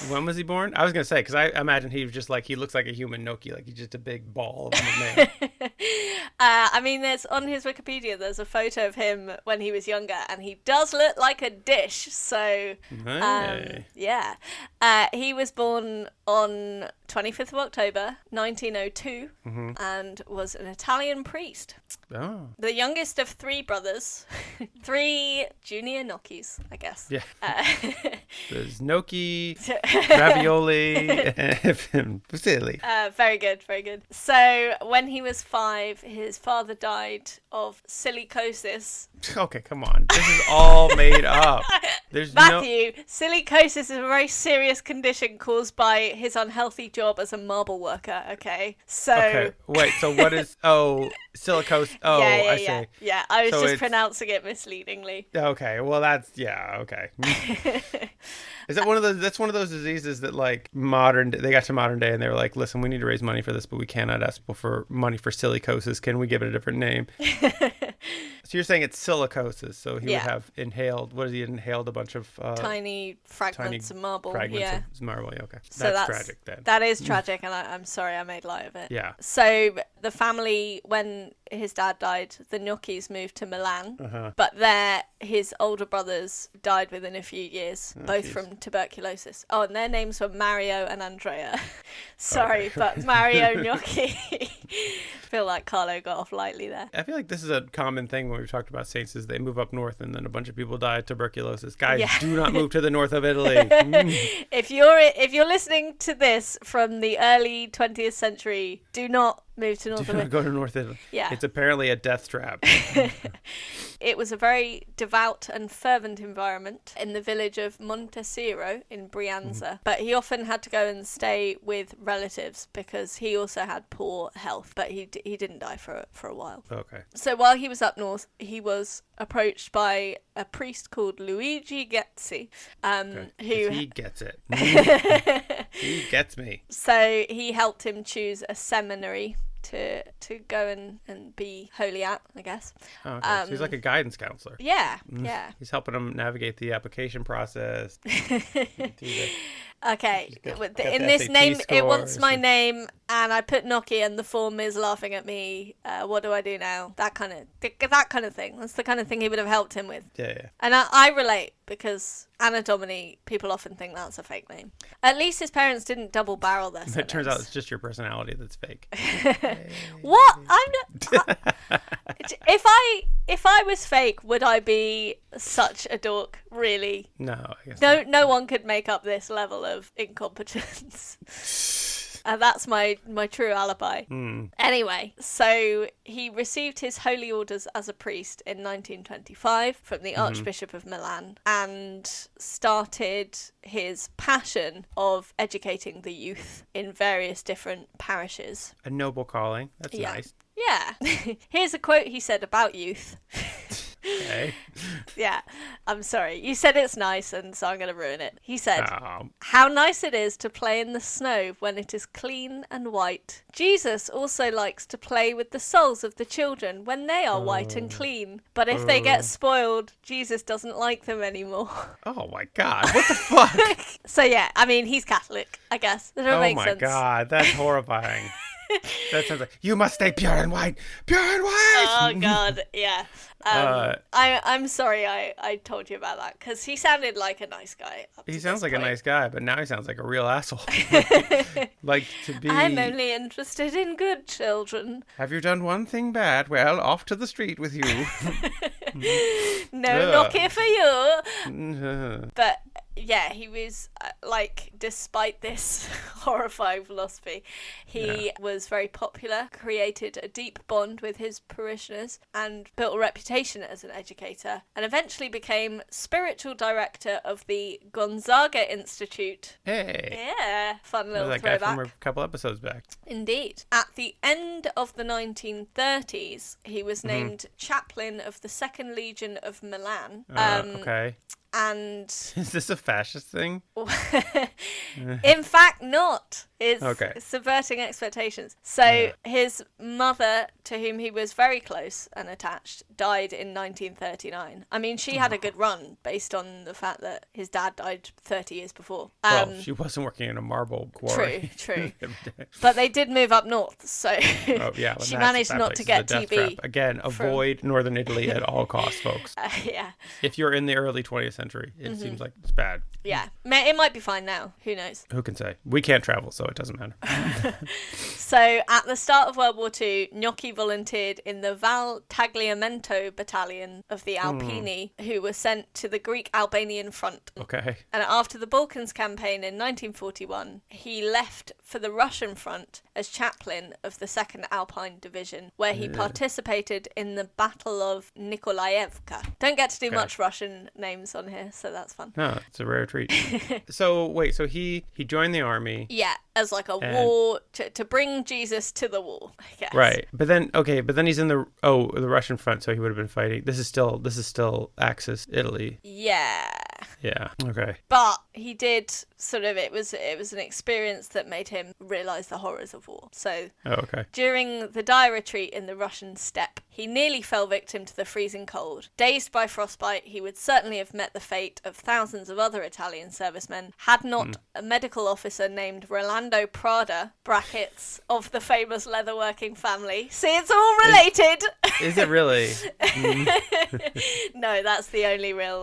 When was he born? I was gonna say because I imagine he was just like he looks like a human gnocchi, like he's just a big ball of a man. I mean, there's on his Wikipedia. There's a photo of him when he was younger, and he does look like a dish. So, yeah. He was born on 25th of October, 1902, and was an Italian priest. Oh. The youngest of 3 brothers, 3 junior gnocchis, I guess. Yeah. There's gnocchi, ravioli, and fusilli. Very good, very good. So when he was 5, his father died of silicosis. Okay, come on. This is all made up. Matthew, silicosis is a very serious condition caused by his unhealthy job as a marble worker, okay? So... Okay, wait, so what is... Oh, silicosis. Oh, I see. Yeah, I was just pronouncing it misleadingly. Okay, well, that's... Yeah, okay. Is that one of those... That's one of those diseases that, like, they got to modern day and they were like, listen, we need to raise money for this, but we cannot ask for money for silicosis. Can we give it a different name? So you're saying it's silicosis. So he would have inhaled... What is he inhaled? A bunch of... tiny fragments of marble. Fragments of marble, okay. So that's tragic then. That is tragic, and I'm sorry I made light of it. Yeah. So the family, when his dad died, the Gnoccchis moved to Milan, but there his older brothers died within a few years, both from tuberculosis. Oh, and their names were Mario and Andrea. Sorry, but Mario Gnocchi. I feel like Carlo got off lightly there. I feel like this is a common thing when we've talked about saints is they move up north and then a bunch of people die of tuberculosis. Guys, do not move to the north of Italy. If you're listening to this from the early 20th century, do not move to North Italy. Go to North Italy. Yeah. It's apparently a death trap. It was a very devout and fervent environment in the village of Montesiro in Brianza, but he often had to go and stay with relatives because he also had poor health, but he didn't die for a while. Okay. So while he was up north, he was approached by a priest called Luigi Getzi, who... He gets it. He gets me. So he helped him choose a seminary to go and be holy at, I guess. Oh, okay. So he's like a guidance counselor. Yeah. He's helping him navigate the application process. Okay, in this name, it wants my name, and I put Gnocchi, and the form is laughing at me. What do I do now? That kind of thing. That's the kind of thing he would have helped him with. Yeah. And I relate because Anna Domini, people often think that's a fake name. At least his parents didn't double barrel their surnames. It turns out it's just your personality that's fake. What? I'm not. If I was fake, would I be such a dork? Really? No, I guess not. No one could make up this level of incompetence. And that's my true alibi. Anyway, so he received his holy orders as a priest in 1925 from the Archbishop of Milan and started his passion of educating the youth in various different parishes. A noble calling. That's nice. Yeah. Here's a quote he said about youth. Okay. Yeah, I'm sorry. You said it's nice, and so I'm going to ruin it. He said, how nice it is to play in the snow when it is clean and white. Jesus also likes to play with the souls of the children when they are white and clean. But if they get spoiled, Jesus doesn't like them anymore. Oh my God, what the fuck? So yeah, I mean, he's Catholic, I guess. That don't make sense. Oh my God, that's horrifying. That sounds like, you must stay pure and white. Pure and white! Oh, God, yeah. I'm sorry I told you about that, because he sounded like a nice guy. He sounds like a nice guy, but now he sounds like a real asshole. Like to be... I'm only interested in good children. Have you done one thing bad? Well, off to the street with you. No, not here for you. But... yeah, he was, despite this horrifying philosophy, he was very popular, created a deep bond with his parishioners, and built a reputation as an educator, and eventually became spiritual director of the Gonzaga Institute. Hey! Yeah, fun little that throwback. Guy from a couple episodes back. Indeed. At the end of the 1930s, he was named chaplain of the Second Legion of Milan. Okay. And is this a fascist thing? In fact, not. It's subverting expectations. So his mother, to whom he was very close and attached, died in 1939. I mean, she had a good run based on the fact that his dad died 30 years before. Well, she wasn't working in a marble quarry. True. But they did move up north, so she managed not to get TB. Trap. Again, avoid northern Italy at all costs, folks. Yeah. If you're in the early 20th century, it seems like it's bad. Yeah. It might be fine now. Who knows? Who can say? We can't travel, so it doesn't matter. So, at the start of World War II, Gnocchi volunteered in the Val Tagliamento battalion of the Alpini, who were sent to the Greek-Albanian front. Okay. And after the Balkans campaign in 1941, he left for the Russian front as chaplain of the 2nd Alpine Division, where he participated in the Battle of Nikolaevka. Don't get to do much Russian names on here, so that's fun. No, it's a rare treat. So wait, so he joined the army. Yeah, as like a war to bring Jesus to the war, I guess. Right, but then he's in the Russian front, so he would have been fighting. This is still Axis Italy. Yeah. Yeah. Okay. But he did sort of. It was an experience that made him realize the horrors of war. So. Oh, okay. During the dire retreat in the Russian steppe, he nearly fell victim to the freezing cold. Dazed by frostbite, he would certainly have met the fate of thousands of other Italian servicemen had not a medical officer named Rolando Prada (brackets) of the famous leatherworking family. See, it's all related. Is it really? No, that's the only real.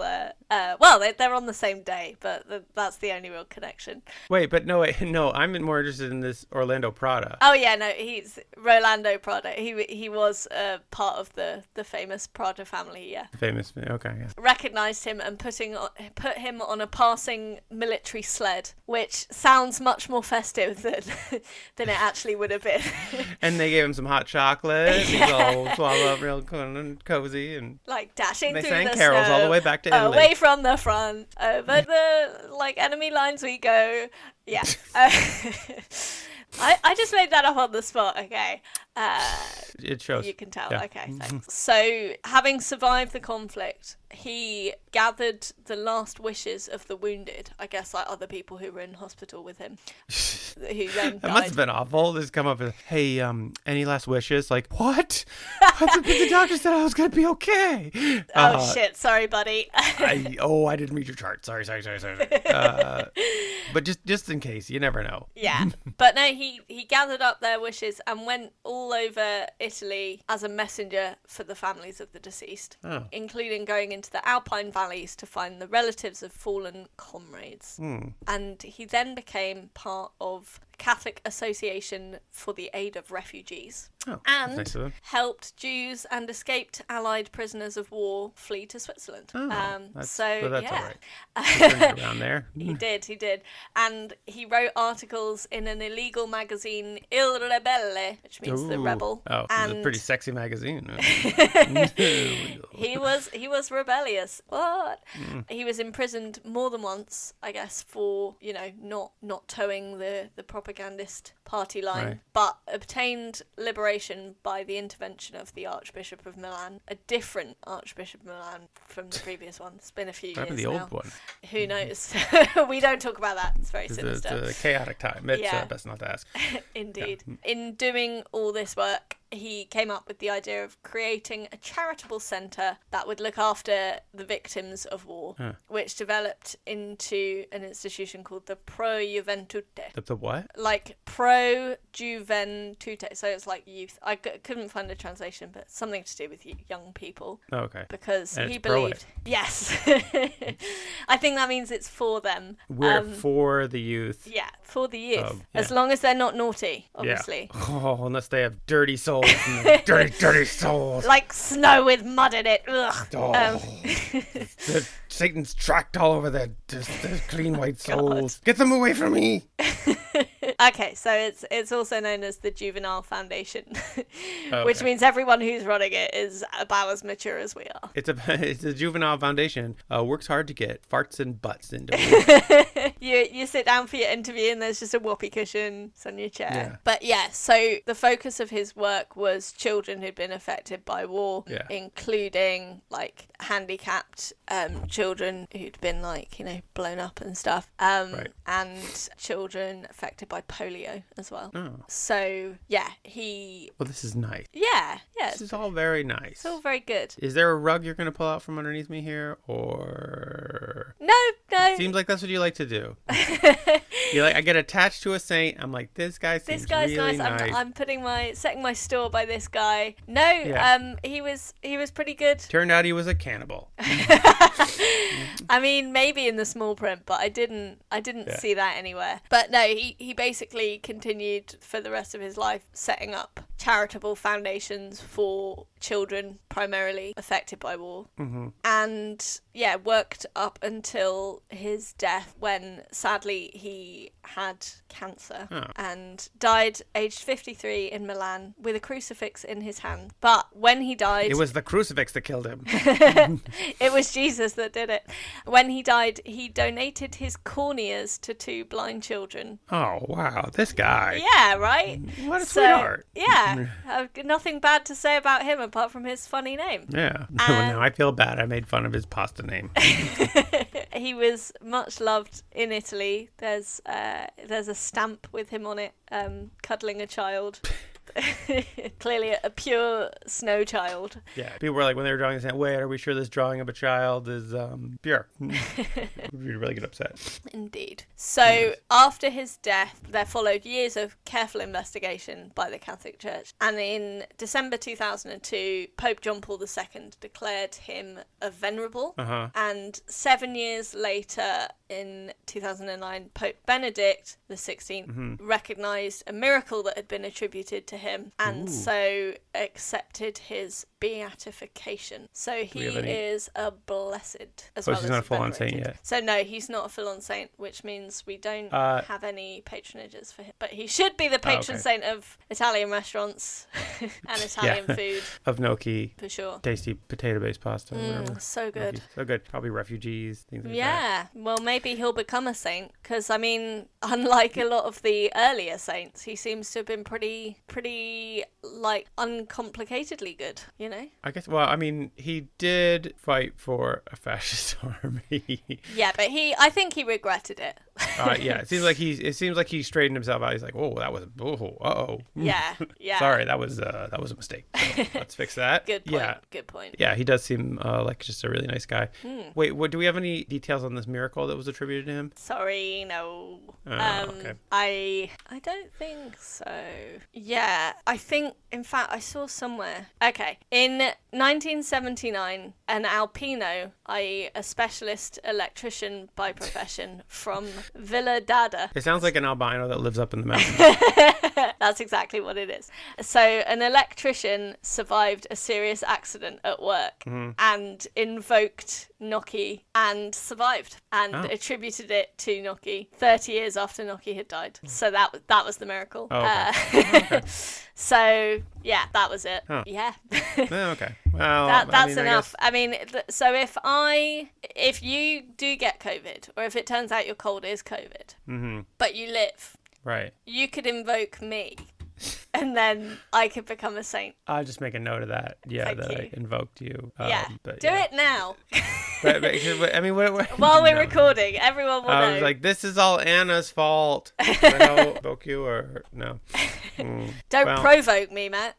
Well, they're on the same day, but that's the only real connection. Wait, no. I'm more interested in this Orlando Prada. Oh yeah, no, he's Rolando Prada. He was part of the famous Prada family. Yeah. Famous. Okay. Yeah. Recognized him and put him on a passing military sled, which sounds much more festive than it actually would have been. And they gave him some hot chocolate. Yeah. He's all swallowed up real cozy and like dashing through the snow. They sang carols all the way back to Italy. Away from the front, over the enemy lines we go. Yeah. I just made that up on the spot, okay. It shows. You can tell. Yeah. Okay, thanks. So, having survived the conflict, he gathered the last wishes of the wounded, I guess like other people who were in hospital with him, who then died. That must have been awful. Just come up with, hey, any last wishes? Like, what? The doctor said I was going to be okay. Oh, shit. Sorry, buddy. I didn't read your chart. Sorry. But just in case, you never know. Yeah. But no, he gathered up their wishes and went all over Italy as a messenger for the families of the deceased, including going into the Alpine valleys to find the relatives of fallen comrades. And he then became part of Catholic Association for the Aid of Refugees, and nice of him. Helped Jews and escaped Allied prisoners of war flee to Switzerland. That's yeah, all right. Around there. He did, and he wrote articles in an illegal magazine, Il Rebelle, which means the rebel. Oh, and it's a pretty sexy magazine. He was rebellious. What? He was imprisoned more than once, I guess, for not towing the propagandist party line, right. But obtained liberation by the intervention of the Archbishop of Milan, a different Archbishop of Milan from the previous one. It's been a few years the now. old one. Who knows? We don't talk about that. It's very sinister. It's a chaotic time. It's best not to ask. Indeed. Yeah. In doing all this work, he came up with the idea of creating a charitable centre that would look after the victims of war, which developed into an institution called the Pro Juventute. The what? Like Pro Juventute, so it's like youth. I couldn't find a translation, but something to do with young people. Oh, okay. Because and he it's believed. Yes. I think that means it's for them. We're for the youth. Yeah, for the youth. As long as they're not naughty, obviously. Yeah. Oh, unless they have dirty souls. dirty souls. Like snow with mud in it. Ugh. Oh, Satan's tracked all over the clean white souls. Get them away from me. Okay, so it's also known as the Juvenile Foundation, which means everyone who's running it is about as mature as we are. It's a Juvenile Foundation. Works hard to get farts and butts into it. You sit down for your interview and there's just a whoopee cushion on your chair. Yeah. But so the focus of his work was children who'd been affected by war, including like handicapped children who'd been blown up and stuff, and children affected by polio as well. So well, this is nice. This is all very nice. It's all very good. Is there a rug you're going to pull out from underneath me here, or no? Seems like that's what you like to do. I get attached to a saint. I'm like, this guy's really nice. I'm setting my store by this guy. No, he was pretty good. Turned out he was a cannibal. I mean, maybe in the small print, but I didn't see that anywhere. But no, he basically continued for the rest of his life setting up charitable foundations for children primarily affected by war. Mm-hmm. And yeah, worked up until his death, when sadly he had cancer and died aged 53 in Milan with a crucifix in his hand. But when he died... It was the crucifix that killed him. It was Jesus that did it. When he died, he donated his corneas to 2 blind children. Oh, wow. This guy. Yeah, right? What a sweetheart. Yeah. I've got nothing bad to say about him apart from his funny name. Yeah. Well, now I feel bad. I made fun of his pasta name. He was much loved in Italy. There's a stamp with him on it, cuddling a child. Clearly a pure snow child. Yeah, people were like, when they were drawing this, wait, are we sure this drawing of a child is pure? We'd really get upset. Indeed. So after his death, there followed years of careful investigation by the Catholic Church, and in December 2002, Pope John Paul II declared him a venerable, and 7 years later, in 2009, Pope Benedict XVI recognised a miracle that had been attributed to him, and so accepted his beatification. So he is a blessed as well as he's not a full-on saint yet. So no, he's not a full-on saint, which means we don't have any patronages for him. But he should be the patron saint of Italian restaurants and Italian food. Of gnocchi. For sure. Tasty potato-based pasta. So good. Gnocchi. So good. Probably refugees, things like that. Yeah. Well, maybe he'll become a saint, because, I mean, unlike a lot of the earlier saints, he seems to have been pretty, like, uncomplicatedly good, you know? I guess, well, I mean, he did fight for a fascist army. Yeah, but I think he regretted it. Yeah, it seems like he straightened himself out. He's like, oh, that was, uh-oh. Yeah. Sorry, that was a mistake. So let's fix that. Good point. Yeah. Good point. Yeah, he does seem like just a really nice guy. Wait, do we have any details on this miracle that was attributed to him? Sorry, no. Okay. I don't think so. Yeah, I think, in fact, I saw somewhere. Okay, in 1979, an Alpino, i.e. a specialist electrician by profession from Villa d'Ada. It sounds like an albino that lives up in the mountains. That's exactly what it is. So an electrician survived a serious accident at work and invoked Gnocchi and survived, and attributed it to Gnocchi 30 years after Gnocchi had died. So that was the miracle. Oh, okay. So yeah, that was it. Huh. Yeah. Okay. Well, that's enough. I mean, so if you do get COVID, or if it turns out your cold is COVID, but you live, right, you could invoke me, and then I could become a saint. I'll just make a note of that. Yeah, Thank that you. I invoked you. Do it now. But I mean, while we're recording, everyone will know. I was like, this is all Anna's fault. I'll invoke you, or no? Don't provoke me, Matt.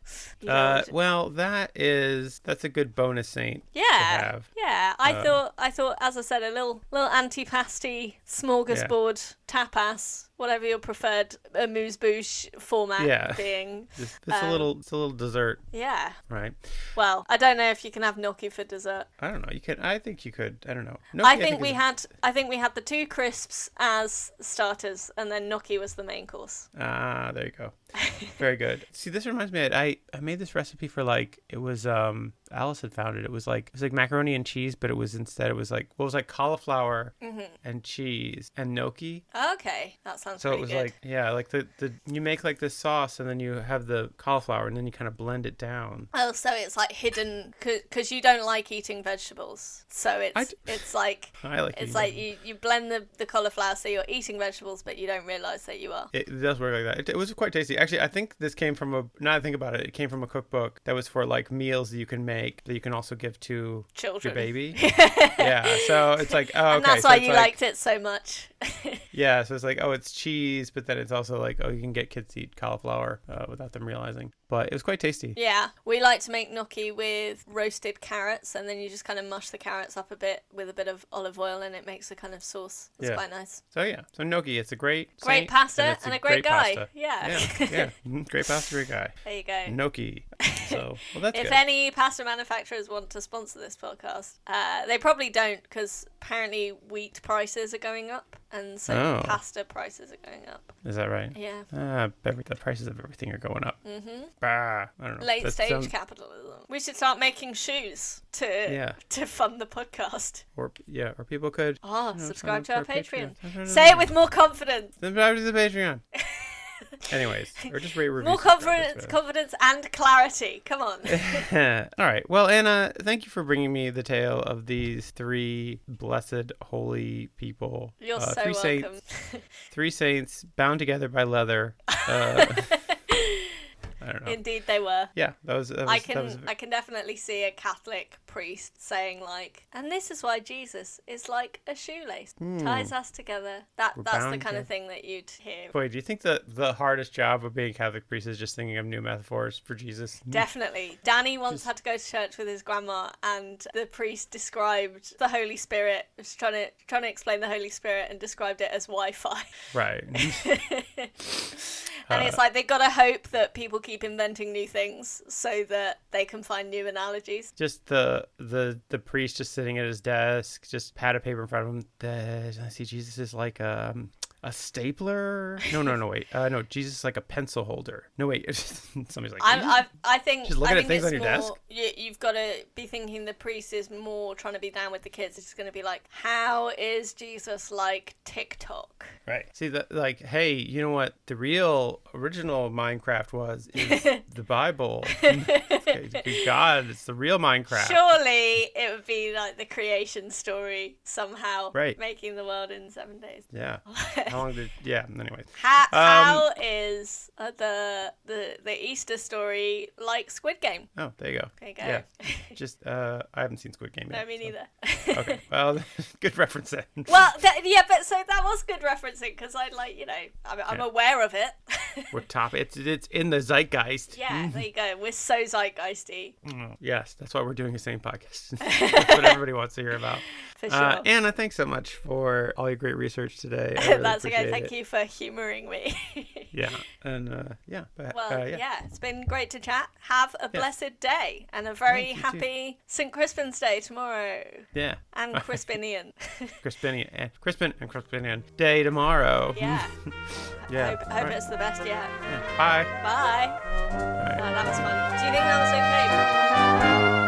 Well, that's a good bonus saint. Yeah, to have. yeah. I thought, as I said, a little antipasti smorgasbord tapas, whatever your preferred amuse-bouche format being. It's a little dessert. Yeah. Right. Well, I don't know if you can have gnocchi for dessert. I don't know. You can. I think you could. I don't know. Gnocchi, I think we had the 2 crisps as starters, and then gnocchi was the main course. Ah, there you go. Very good. See, this reminds me. I made this recipe for it was Alice had found it. It was like macaroni and cheese, but it was like cauliflower and cheese and gnocchi. Okay, that sounds so pretty it was good. like the you make like this sauce, and then you have the cauliflower, and then you kind of blend it down. Oh, so it's like hidden because you don't like eating vegetables. So it's like you blend the cauliflower, so you're eating vegetables, but you don't realize that you are. It does work like that. It was quite tasty. Actually, I think this came from now I think about it, it came from a cookbook that was for like meals that you can make that you can also give to children, your baby. Yeah, so it's like, oh, okay. And that's why you liked it so much. Yeah, so it's like, oh, it's cheese, but then it's also like, oh, you can get kids to eat cauliflower without them realizing. But it was quite tasty. Yeah, we like to make gnocchi with roasted carrots, and then you just kind of mush the carrots up a bit with a bit of olive oil, and it makes a kind of sauce. It's quite nice. So yeah, so gnocchi, it's a great pasta and a great guy. Pasta. Yeah. Great pasta, great guy. There you go. Gnocchi. So, well, that's if good. any pasta manufacturers want to sponsor this podcast, they probably don't, because apparently wheat prices are going up. and so pasta prices are going up. Is that right? Yeah. The prices of everything are going up. Mm-hmm. I don't know. Late stage capitalism. We should start making shoes to fund the podcast. Or people could subscribe to our Patreon. Say it with more confidence. Subscribe to the Patreon. Anyways, or just rate reviews. More confidence and clarity. Come on. All right. Well, Anna, thank you for bringing me the tale of these three blessed, holy people. You're so welcome. Saints, three saints bound together by leather. I don't know. Indeed, they were. Yeah, I can definitely see a Catholic priest saying like, and this is why Jesus is like a shoelace, ties us together. That's the kind of thing that you'd hear. Boy, do you think that the hardest job of being a Catholic priest is just thinking of new metaphors for Jesus? Definitely. Danny once had to go to church with his grandma, and the priest described the Holy Spirit, was trying to explain the Holy Spirit, and described it as Wi-Fi. Right. And it's like, they gotta hope that people keep inventing new things so that they can find new analogies. Just the priest just sitting at his desk, just pad of paper in front of him. I see Jesus is like a stapler. No, wait. No, Jesus is like a pencil holder. No, wait. Somebody's like, I think just looking at things on your desk. You've got to be thinking the priest is more trying to be down with the kids. It's going to be like, how is Jesus like TikTok? Right. See, like, hey, you know what the real original Minecraft is the Bible. God, it's the real Minecraft. Surely it would be like the creation story somehow, right? Making the world in 7 days. Yeah. How long did? Yeah. Anyways. How is the Easter story like Squid Game? Oh, there you go. There you go. Yeah. Just I haven't seen Squid Game yet. No, me neither. Okay. Well, good reference then. Well, but so that was good referencing because I'm aware of it. We're top. It's in the zeitgeist. Yeah. There you go. We're so zeitgeisty. Yes, that's why we're doing the same podcast. That's what everybody wants to hear about. For sure. Anna, thanks so much for all your great research today. That's okay. Thank you for humoring me. Yeah. And yeah. It's been great to chat. Have a blessed day and a very happy St. Crispin's Day tomorrow. Yeah. And Crispinian. Crispin and Crispinian Day tomorrow. Yeah. Yeah. I hope it's the best yet. Yeah. Bye. Bye. Right. That was fun. Do you think that was okay?